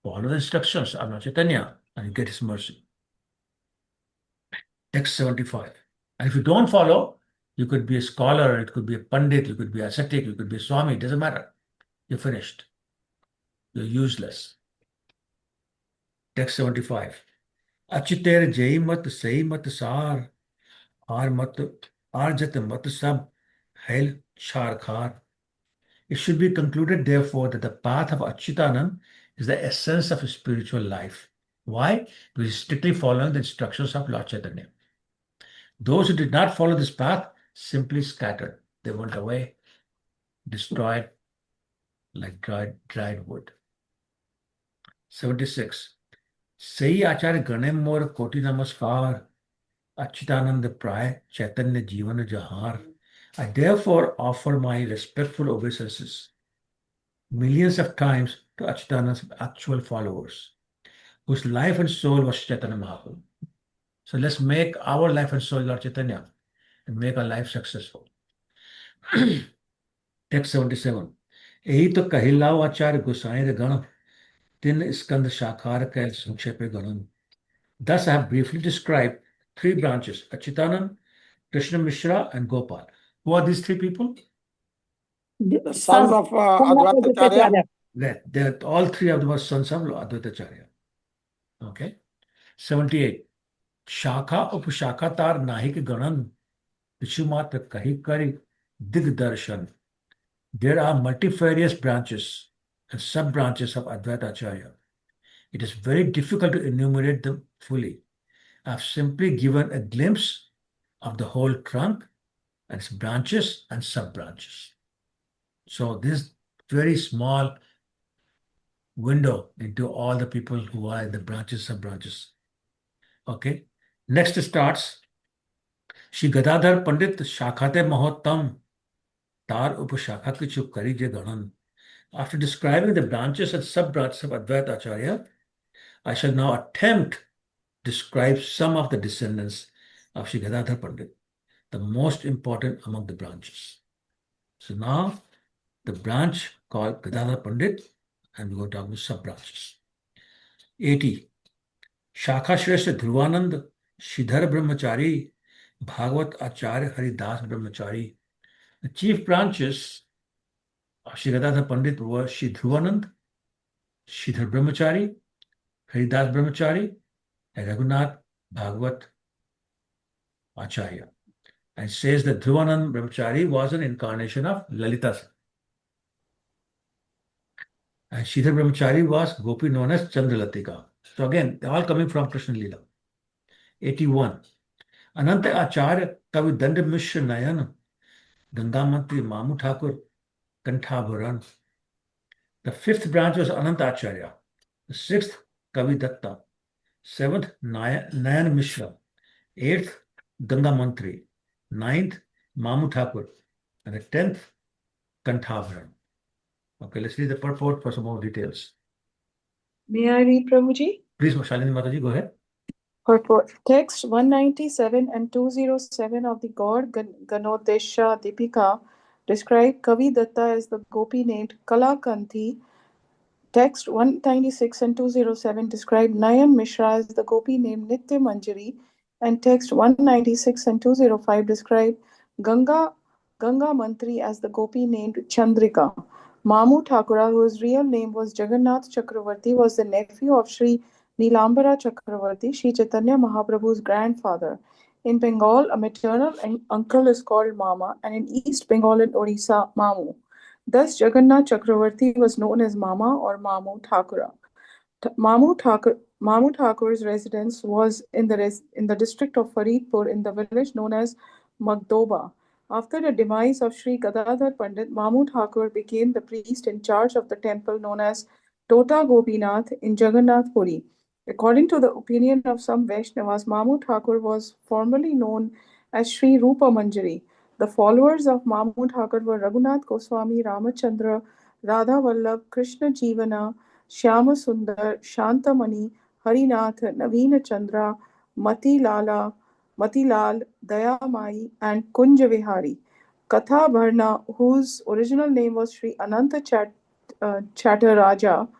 A: Follow the instructions of Lord Chaitanya and you get his mercy. Text 75. And if you don't follow, you could be a scholar, it could be a Pandit, you could be ascetic, you could be a Swami, it doesn't matter. You're finished. You're useless. Text 75. Achiter jai mat sai mat sar, ar jat mat sab, hail char khar. It should be concluded, therefore, that the path of Achyutanand is the essence of spiritual life. Why? Because he's strictly following the instructions of Lord Chaitanya. Those who did not follow this path simply scattered. They went away, destroyed like dried wood. 76. Sei Acharya Ganem Mor Koti Namaskar, Achyutananda Pray, Chaitanya Jivana Jahar. I therefore offer my respectful obeisances millions of times to Achyutananda's actual followers, whose life and soul was Chaitanya Mahaprabhu. So let's make our life and soul Lord Chaitanya and make our life successful. Text 77. यही तो कहिलाओ आचार्य गोसाई रे गण तीन स्कंद शाखार कैल संक्षेपे गणन. Thus I have briefly described three branches, Achyutanand, Krishna Mishra, and Gopal. Who are these three people?
C: The sons of Advait Acharya.
A: They're all three of them are sons of Advait Acharya. Okay. 78. Shakha upashakha tar nahi ke ganan pichumatra kahi kari digdarshan. There are multifarious branches and sub-branches of Advait Acharya. It is very difficult to enumerate them fully. I have simply given a glimpse of the whole trunk and its branches and sub-branches. So this very small window into all the people who are in the branches, sub-branches. Okay. Next starts Shri Gadadhar Pandit Shakhate Mahottam Tar Upashakha Kichu Kari Je Ganan. After describing the branches and sub-branches of Advait Acharya, I shall now attempt to describe some of the descendants of Shri Gadadhar Pandit, the most important among the branches. So now the branch called Gadadhar Pandit, and we're going to talk about sub-branches. 80. Shakha Shrestha Dhruvanand Shridhar Brahmachari Bhagavat Acharya Haridas Brahmachari. The chief branches of Shri Gadadhar Pandit were Shri Dhruvanand, Shridhar Brahmachari, Haridas Brahmachari, and Raghunath Bhagavat Acharya. And says that Dhruvanand Brahmachari was an incarnation of Lalita. And Shridhar Brahmachari was Gopi known as Chandralatika. So again, they're all coming from Krishna Lila. 81. Ananta Acharya Kavi Danda Mishra Nayan Gangamantri Mamu Thakur Kanthaburan. The fifth branch was Ananta Acharya. The sixth Kavi Datta. Seventh Nayan Mishra. Eighth Ganga Mantri. Ninth Mamu Thakur. And the 10th Kanthaburan. Okay, let's read the purport for some more details.
G: May I read, Prabhuji?
A: Please, Shalini Mataji, go ahead.
G: Purport. Text 197 and 207 of the God Ganodesha Deepika describe Kavi Datta as the gopi named Kalakanthi. Text 196 and 207 describe Nayan Mishra as the gopi named Nitya Manjari, and text 196 and 205 describe Ganga Mantri as the gopi named Chandrika. Mamu Thakura, whose real name was Jagannath Chakravarti, was the nephew of Sri Nilambara Chakravarti, Sri Chaitanya Mahaprabhu's grandfather. In Bengal, a maternal uncle is called Mama, and in East Bengal and Orissa, Mamu. Thus, Jagannath Chakravarti was known as Mama or Mamu Thakura. Mamu Thakur's residence was in the district of Faridpur in the village known as Magdoba. After the demise of Sri Gadadhar Pandit, Mamu Thakur became the priest in charge of the temple known as Tota Gopinath in Jagannath Puri. According to the opinion of some Vaishnavas, Mamu Thakur was formerly known as Sri Rupa Manjari. The followers of Mamu Thakur were Raghunath Goswami, Ramachandra, Radha Vallabh, Krishna Jivana, Shyama Sundar, Shantamani, Harinath, Naveen Chandra, Matilal, Dayamai, and Kunja Vihari. Katha Bharna, whose original name was Sri Ananta Chattaraj,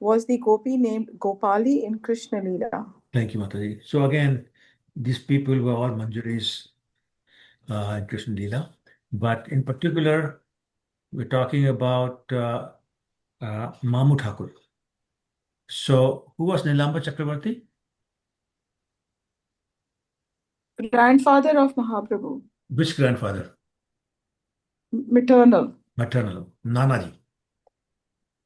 G: was the gopi named Gopali in Krishna Lila.
A: Thank you, Mataji. So again, these people were all Manjaris in Krishna Lila. But in particular, we're talking about Mamu Thakur. So who was Nilamba Chakravarti?
G: Grandfather of Mahaprabhu.
A: Which grandfather?
G: Maternal.
A: Maternal. Nanaji.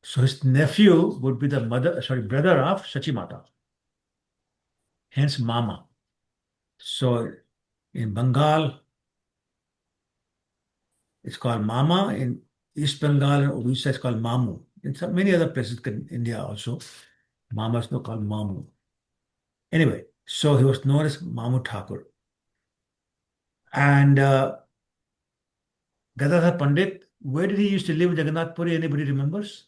A: So his nephew would be the brother of Sachimata. Hence Mama. So in Bengal, it's called Mama. In East Bengal and Odisha, it's called Mamu. In many other places in India also, Mama is not called Mamu. Anyway, so he was known as Mamu Thakur. And Gadadhar Pandit, where did he used to live in Jagannath Puri? Anybody remembers?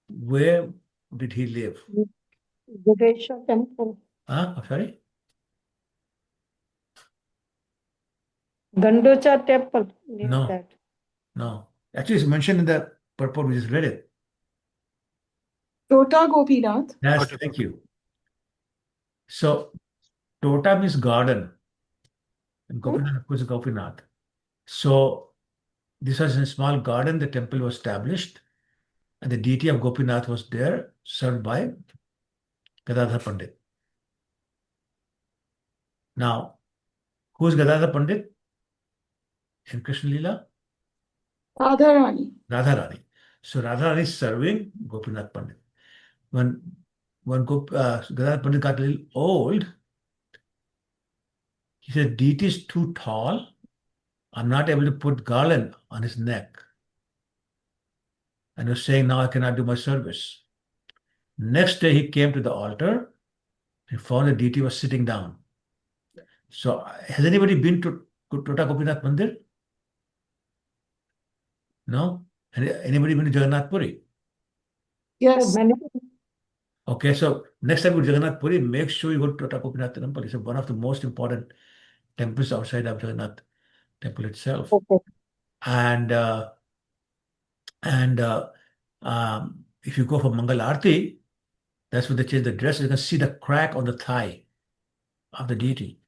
A: Where did he live?
B: Budesha temple.
A: I'm sorry?
B: Gandocha temple. Near
A: No.
B: that.
A: No. Actually, it's mentioned in the purport, we just read it.
G: Tota Gopinath.
A: Yes, thank you. So, Tota means garden. And Gopinath, of course, is Gopinath. So, this was in a small garden, the temple was established, and the deity of Gopinath was there, served by Gadadhar Pandit. Now, who is Gadadhar Pandit in Krishna Lila?
G: Radharani.
A: Radharani. So, Radharani is serving Gopinath Pandit. When Gadadhar Pandit got a little old, he said, deity is too tall. I'm not able to put garland on his neck. And he was saying, now I cannot do my service. Next day, he came to the altar and found the deity was sitting down. So, has anybody been to Tota Gopinath Mandir? No? Anybody been to Jagannath Puri?
G: Yes.
A: Okay, so next time you go to Jagannath Puri, make sure you go to Tota Gopinath Temple. It's one of the most important temples outside of Jagannath Temple itself.
B: Okay.
A: And if you go for Mangal Aarti, that's when they change the dress. You can see the crack on the thigh of the deity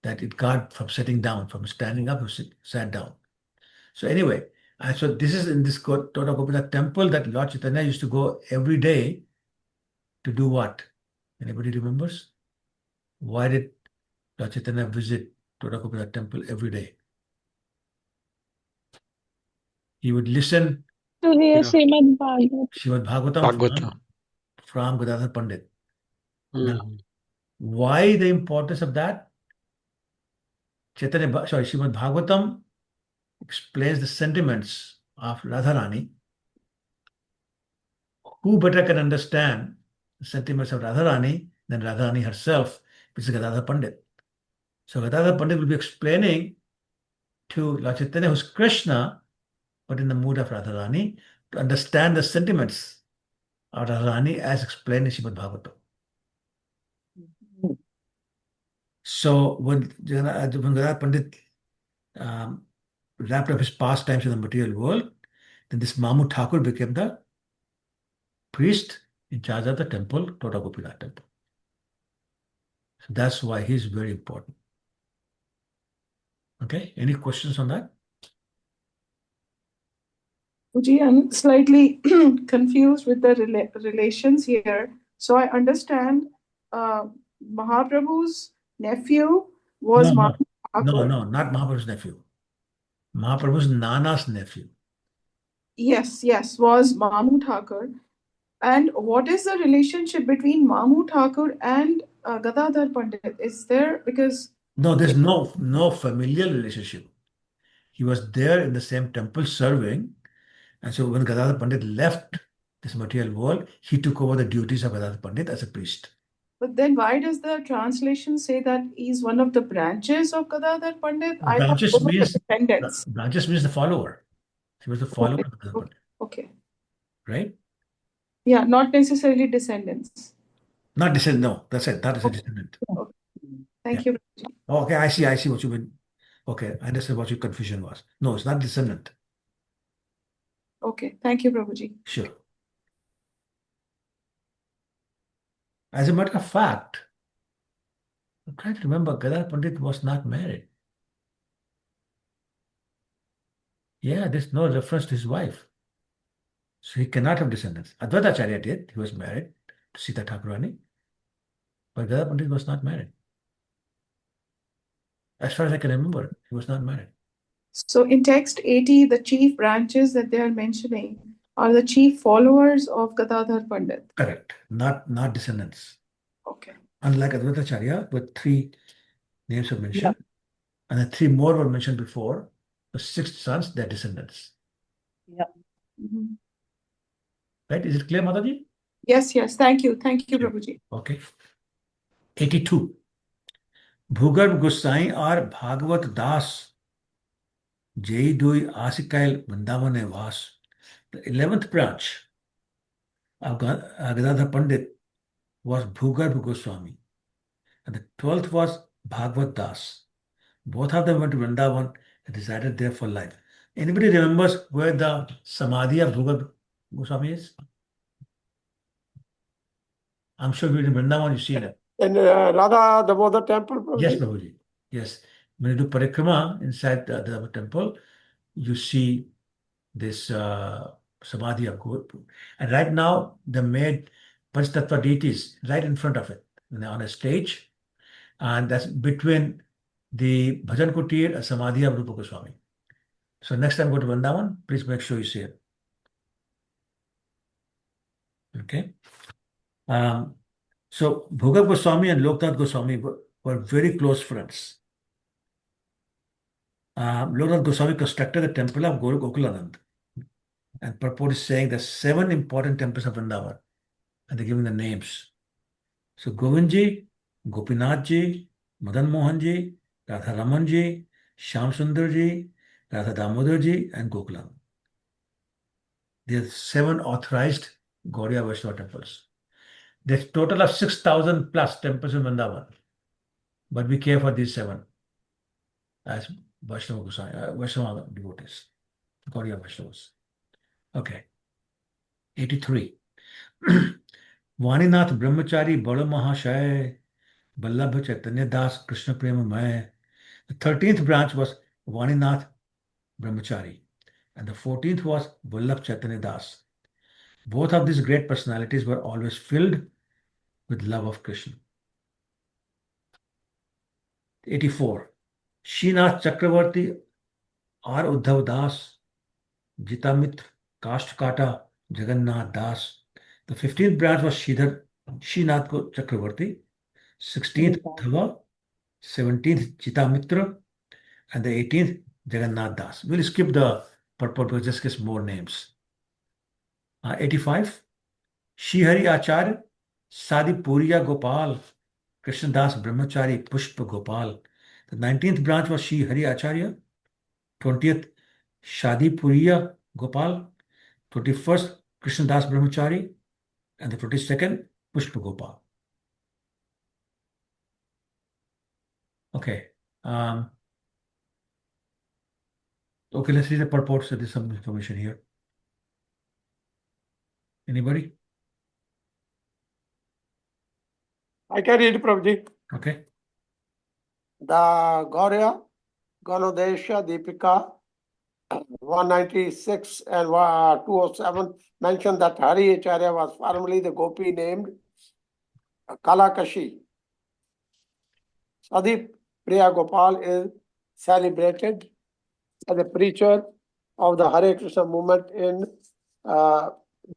A: that it got from sitting down, from standing up, sat down. So anyway, so this is in this Tota Gopinath temple that Lord Chaitanya used to go every day to do what? Anybody remembers? Why did Lord Chaitanya visit Tota Gopinath temple every day? He would listen
K: to hear Srimad
A: Bhagavatam from Gadadhar Pandit. Now,
H: Mm.
A: why the importance of that? Srimad Bhagavatam explains the sentiments of Radharani. Who better can understand the sentiments of Radharani than Radharani herself, which is Gadadhar Pandit. So Gadadhar Pandit will be explaining to Lord Chaitanya, who's Krishna, but in the mood of Radharani, to understand the sentiments of Radharani as explained in Srimad Bhagavatam. So when Gadadhar Pandit wrapped up his pastimes in the material world, then this Mamu Thakur became the priest in charge of the temple, Tota Gopinath temple. So that's why he's very important. Okay, any questions on that?
G: Guruji, I'm slightly confused with the relations here. So I understand Mahaprabhu's nephew was
A: No,
G: Mamu Thakur.
A: not Mahaprabhu's nephew. Mahaprabhu's Nana's nephew.
G: Yes, was Mamu Thakur. And what is the relationship between Mamu Thakur and Gadadhar Pandit? Is there, because
A: No, there's no familial relationship. He was there in the same temple serving, and so when Gadadhar Pandit left this material world, he took over the duties of Gadadhar Pandit as a priest.
G: but then why does the translation say that he's one of the branches of Gadadhar Pandit? I thought
A: Branches
G: those were the
A: means
G: descendants.
A: branches means the follower. He was the follower
G: Okay,
A: of Gadadhar Pandit,
G: okay.
A: right?
G: Yeah, not necessarily descendants.
A: Not descendant. No, that's it. That is a
G: Okay.
A: descendant.
G: Okay. Thank you.
A: Okay, I see what you mean. Okay, I understand what your confusion was. No, it's not descendant.
G: Okay, thank you, Prabhuji.
A: Sure. As a matter of fact, I'm trying to remember, Gadadhar Pandit was not married. Yeah, there's no reference to his wife. So he cannot have descendants. Advait Acharya did. He was married to Sita Thakurani. But Gadadhar Pandit was not married. As far as I can remember, he was not married.
G: So in text 80, the chief branches that they are mentioning are the chief followers of Gadadhar Pandit.
A: Correct. Not descendants.
G: Okay.
A: Unlike Advait Acharya, with 3 names were mentioned, and the 3 more were mentioned before. The 6 sons, their descendants.
G: Mhm.
A: Right? Is it clear, Mataji?
G: Yes. Thank you,
A: Sure.
G: Prabhuji.
A: Okay. 82. Bhugarb Gosai or Bhagavat Das Jai Dui Asikail Vrindavan Vas. The 11th branch of Gadadhar Pandit was Bhugarb Goswami, and the 12th was Bhagavat Das. Both of them went to Vrindavan and resided there for life. Anybody remembers where the Samadhi of Bhugarb Goswami is? I'm sure in Vrindavan you've seen it.
C: In Radha Damodar temple,
A: Yes,
C: Prabhuji?
A: Prabhuji. Yes. When you do parikrama inside the temple, you see this Samadhi of Bhugarb. And right now, they made Panchtattva deities right in front of it, on a stage. And that's between the Bhajan Kutir and Samadhi of Rupa Goswami. So next time go to Vrindavan, please make sure you see it. Okay. So Bhugab Goswami and Loknath Goswami were very close friends. Loknath Goswami constructed the temple of Gokulanand, and purport is saying there's 7 important temples of Vrindavan, and they're giving the names. So Govindji, Gopinathji, Madan Mohanji, Radha Ramanji, Shyam Sundarji, Radha Damodarji, and Gokulam. There are 7 authorized Gaudiya Vaishnava temples. There's a total of 6,000 plus temples in Vrindavan, but we care for these 7 as Vaishnava devotees, Gaudiya Vaishnavas. Okay. 83. Vaninath Brahmachari Bala Mahashaya Vallabha Chaitanya Das Krishna Prema Maya. The 13th branch was Vaninath Brahmachari, and the 14th was Vallabh Chaitanya Das. Both of these great personalities were always filled with love of Krishna. 84. Srinath Chakravarti R. Uddhav Das, Jitamitra Kashtakata Jagannath Das. The 15th branch was Srinath Chakravarti, 16th Uddhava, 17th Jitamitra, and the 18th Jagannath Das. We'll skip the purport because just gets more names. 85. Shihari Acharya, Sadi Puriya Gopal, Krishnadas Brahmachari Pushpa Gopal. The 19th branch was Shihari Acharya, 20th Shadi Puriya Gopal, 21st Krishnadas Brahmachari, and the 22nd Pushpa Gopal. Okay. Okay, let's read the purport. So there's some information here. Anybody?
C: I can read, Prabhuji.
A: Okay.
C: The Gaurya Ganodesha Deepika 196 and 207 mention that Hari Acharya was formerly the gopi named Kalakashi. Sadip Priya Gopal is celebrated as a preacher of the Hare Krishna movement in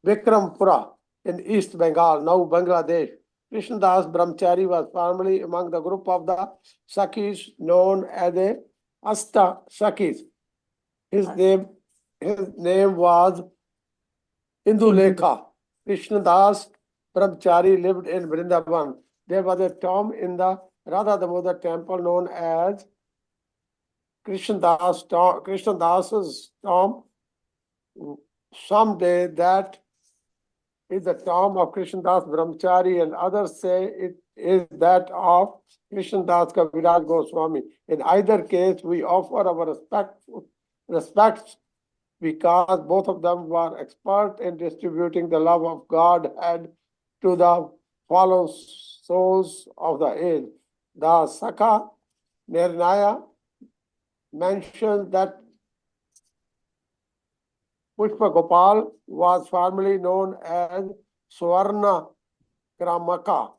C: Vikrampura in East Bengal, now Bangladesh. Krishnadas Brahmachari was formerly among the group of the Sakhis known as the Asta Sakhis. His name was Indulekha. Krishnadas Brahmachari lived in Vrindavan. There was a tomb in the Radha Damodar temple known as Krishnadas's tomb. Someday that is the tomb of Krishnadas Brahmachari, and others say it is that of Krishnadas Kaviraj Goswami. In either case, we offer our respects because both of them were expert in distributing the love of God and to the fallen souls of the age. The Sakha Nirnaya mentions that Pushpa Gopal was formerly known as Swarna Kramaka.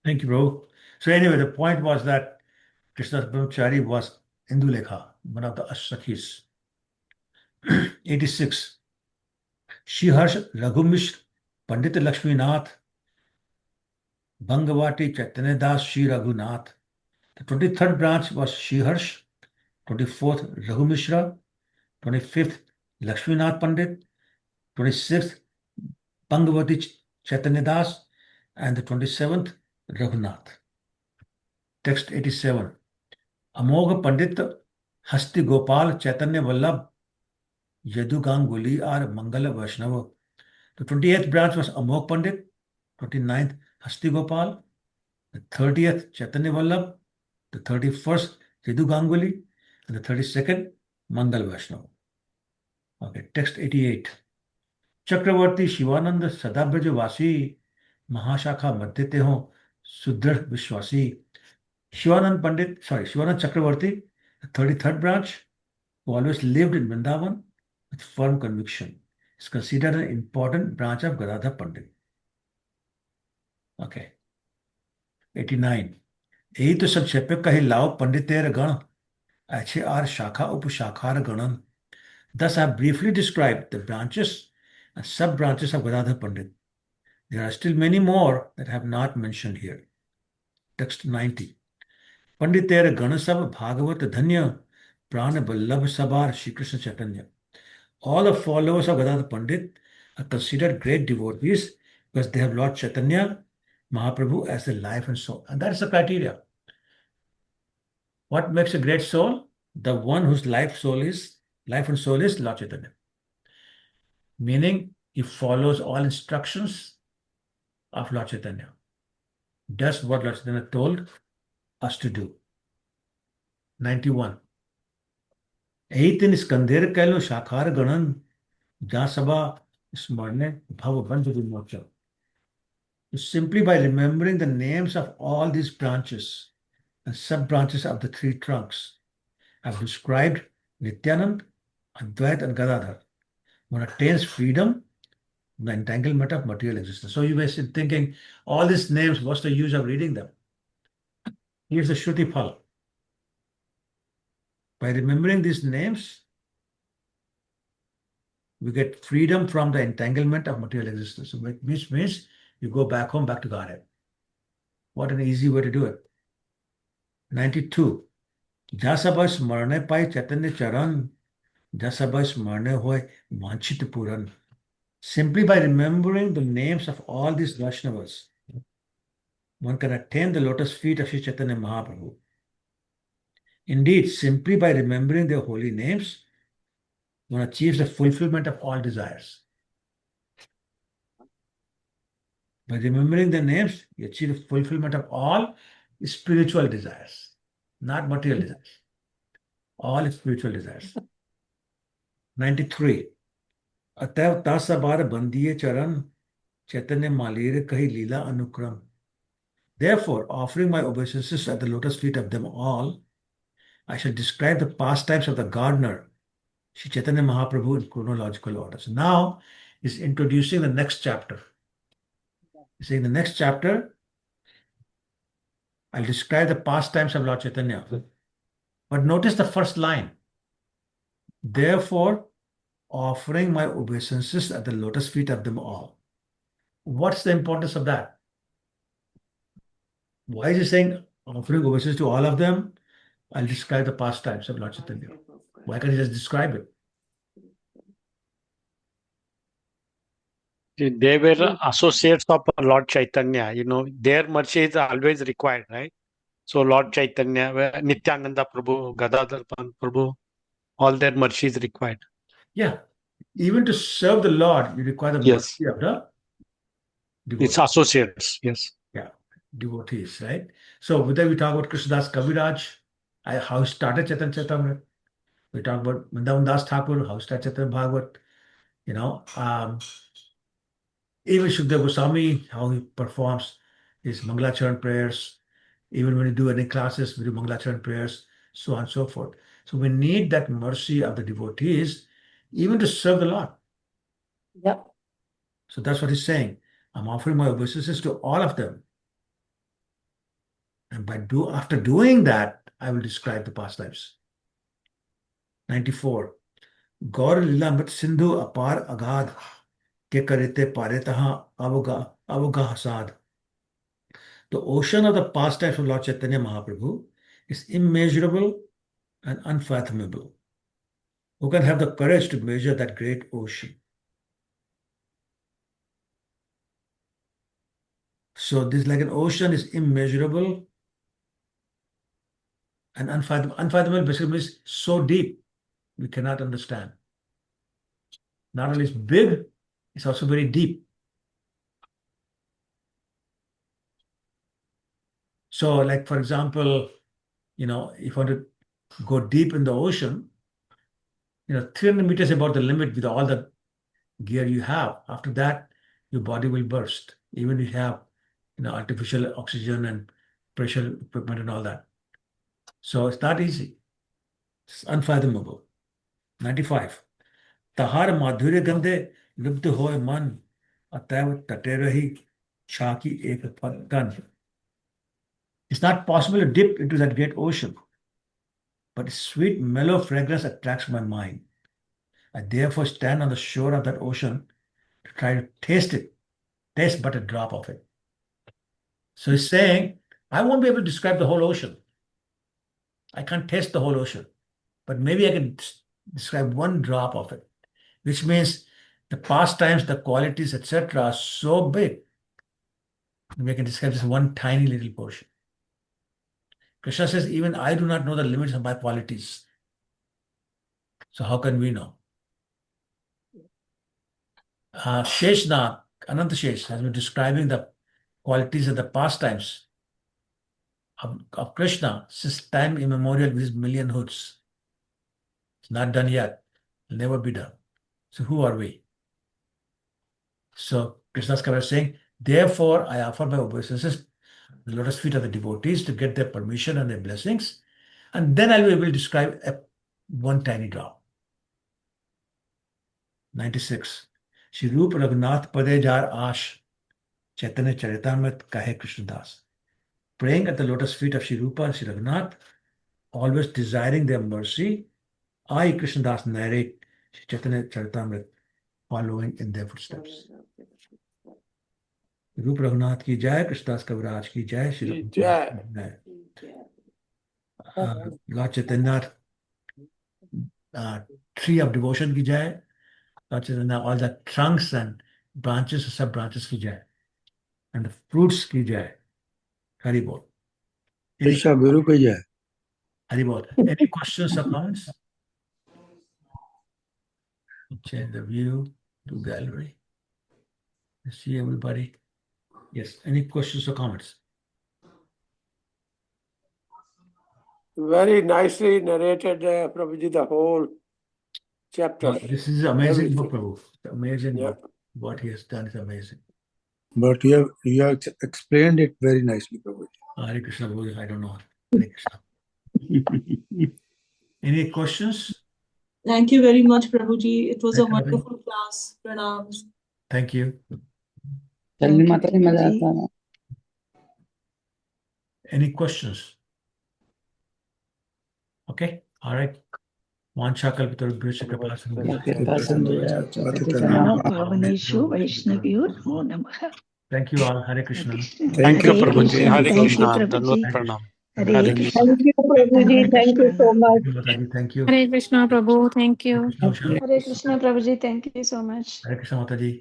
A: Thank you, bro. So anyway, the point was that Krishnadas Brahmachari was Indulekha, one of the Ashtakhis. 86. Shiharsh Raghumishra, Pandit Lakshminath, Bhangavati Chaitanya Das Shri Raghunath. The 23rd branch was Shiharsh, 24th Raghumishra, 25th Lakshminath Pandit, 26th Bhangavati Chaitanya Das, and the 27th Raghunath. Text 87. Amogha Pandit Hasti Gopal Chaitanya Vallabh Yadu Ganguli are Mangala Vaishnava. The 28th branch was Amogh Pandit, 29th Hasti Gopal, the 30th Chaitanya Vallabh, the 31st Yadu Ganguli, and the 32nd Mangal Vaishnava. Okay, text 88. Chakravarti Shivananda Sadabraj Vasi Mahashakha Madhyate Ho Sudrar Vishwasi. Shivanand Chakravarti, the 33rd branch, who always lived in Vrindavan with firm conviction, is considered an important branch of Gadadhar Pandit. Okay. 89. यही तो संक्षेप कही लाओ पंडितेर गण अच्छे are शाखा उपशाखार गणन. Thus I have briefly described the branches and sub-branches of Gadadhar Pandit. There are still many more that I have not mentioned here. Text 90. Panditer Ganasab Bhagavat Dhanya Prana Vallabh Sabar Shri Krishna Chaitanya. All the followers of Gadadhar Pandit are considered great devotees because they have Lord Chaitanya Mahaprabhu as their life and soul. And that is the criteria. What makes a great soul? The one whose life and soul is Lord Chaitanya. Meaning he follows all instructions of Lord Chaitanya. Does what Lord Chaitanya told us to do. 91. Eitin Skandir Kailo Shakhar Ganan Jasaba Smarne Bhava. Simply by remembering the names of all these branches and sub-branches of the three trunks, I've described Nityanand, Advait, and Gadadhar. One attains freedom from the entanglement of material existence. So you may be thinking, all these names, what's the use of reading them? Here's the Shruti Phal. By remembering these names, we get freedom from the entanglement of material existence, which means you go back home, back to Godhead. What an easy way to do it. 92. Jasabha Smarne Pai Chaitanya Charan, Jasabha Smarne Hoy Vanchit Puran. Simply by remembering the names of all these Vaishnavas, one can attain the lotus feet of Sri Chaitanya Mahaprabhu. Indeed, simply by remembering their holy names, one achieves the fulfillment of all desires. By remembering the names, you achieve the fulfillment of all spiritual desires, not material desires. All spiritual desires. 93. अतएव तासाबार बंदिये चरण Chaitanya Malire Kahi Lila Anukram. Therefore, offering my obeisances at the lotus feet of them all, I shall describe the pastimes of the gardener, Sri Chaitanya Mahaprabhu, in chronological order. So now he's introducing the next chapter. He's saying the next chapter, I'll describe the pastimes of Lord Chaitanya. But notice the first line. Therefore, offering my obeisances at the lotus feet of them all. What's the importance of that? Why is he saying offering obeisances to all of them? I'll describe the pastimes of Lord Chaitanya. Why can't he just describe it?
H: They were associates of Lord Chaitanya. Their mercy is always required, right? So Lord Chaitanya, Nityananda Prabhu, Gadadhar Prabhu, all their mercy is required.
A: Yeah. Even to serve the Lord, you require the
H: Yes.
A: mercy of the
H: It's
A: devotees.
H: associates, yes.
A: Yeah, devotees, right? So whether we talk about Krishnadas Kaviraj, how he started Chaitanya Charitamrita, we talk about Vrindavan Das Thakur, how he started Chaitanya Bhagavat, even Shukdev Goswami, how he performs his Mangalacharan prayers, even when we do any classes, we do Mangalacharan prayers, so on and so forth. So we need that mercy of the devotees, even to serve the Lord.
B: Yeah.
A: So that's what he's saying. I'm offering my obeisances to all of them. And after doing that, I will describe the pastimes. 94. Gaur Lila Mat Sindhu Apar Agad Ke Karite Paretaha Avoga Hasad. The ocean of the pastimes of Lord Chaitanya Mahaprabhu is immeasurable and unfathomable. Who can have the courage to measure that great ocean? So this, like an ocean, is immeasurable and unfathomable. Unfathomable basically means so deep we cannot understand. Not only is big, it's also very deep. So, like for example, if you want to go deep in the ocean, 300 meters is about the limit with all the gear you have. After that, your body will burst, even if you have artificial oxygen and pressure equipment and all that. So it's not easy. It's unfathomable. 95. Tahar madhurya gandhe lubd hoy man ataiv tate rahi shaki ek gan. It's not possible to dip into that great ocean, but its sweet, mellow fragrance attracts my mind. I therefore stand on the shore of that ocean to try to taste but a drop of it. So he's saying, I won't be able to describe the whole ocean. I can't taste the whole ocean, but maybe I can describe one drop of it, which means the pastimes, the qualities, etc., are so big. We can describe just one tiny little portion. Krishna says, even I do not know the limits of my qualities. So how can we know? Sheshna, Ananta Shesh, has been describing the qualities of the pastimes of Krishna since time immemorial with his million hoods. It's not done yet. It'll never be done. So who are we? So Krishna's Kaviraj is saying, therefore I offer my obeisances the lotus feet of the devotees to get their permission and their blessings, and then I'll be able to describe one tiny drop. 96. Shri Rup Raghunath Pade Jar Ash Chaitanya Charitamrita Kahe Krishnadas. Praying at the lotus feet of Shri Rupa and Shri Raghunath, always desiring their mercy, I, Krishnadas, narrate Shri Chaitanya Charitamrita, following in their footsteps. रूप रघुनाथ की जय, कृष्णदास कविराज की जय, Shri Lord Chaitanya, tree of devotion की जय, Lord Chaitanya, all the trunks and branches, sub branches की जय, and the fruits की जय. Hari Bol.
J: Krishna Guru की जय.
A: Hari Bol. Any questions or comments? Change the view to gallery. You see everybody. Yes. Any questions or comments?
C: Very nicely narrated, Prabhuji, the whole chapter.
A: This is amazing
C: Everything.
A: book, Prabhu. Amazing
C: Yeah.
A: book. What he has done is amazing.
J: But you have explained it very nicely, Prabhuji.
A: Hare Krishna, Prabhu. I don't know. Hare Krishna. Any questions?
K: Thank you very much, Prabhuji. It was a
A: Thank you, Prabhuji.
K: wonderful class. Pranams.
A: Thank you.
D: Thank you, Prabhuji.
A: Any questions? Okay. All right. Vanchakalpatarubhyascha
D: Namo Bhavaneshu Vaishnavyo Namo Namaha.
A: Thank you all. Hare Krishna.
H: Thank you,
D: Hare
H: Prabhuji.
D: Krishna.
H: Hare
D: Thank you,
H: Krishna.
D: Prabhuji.
H: Dandavat pranam.
D: Hare
H: Hare
D: Krishna.
B: Thank you, Prabhuji. Thank you so much.
A: Mataji, thank you.
L: Hare Krishna, Prabhu. Thank you.
A: Krishna, Usha.
L: Hare Krishna, Prabhuji. Thank you so much.
A: Hare Krishna, Mataji.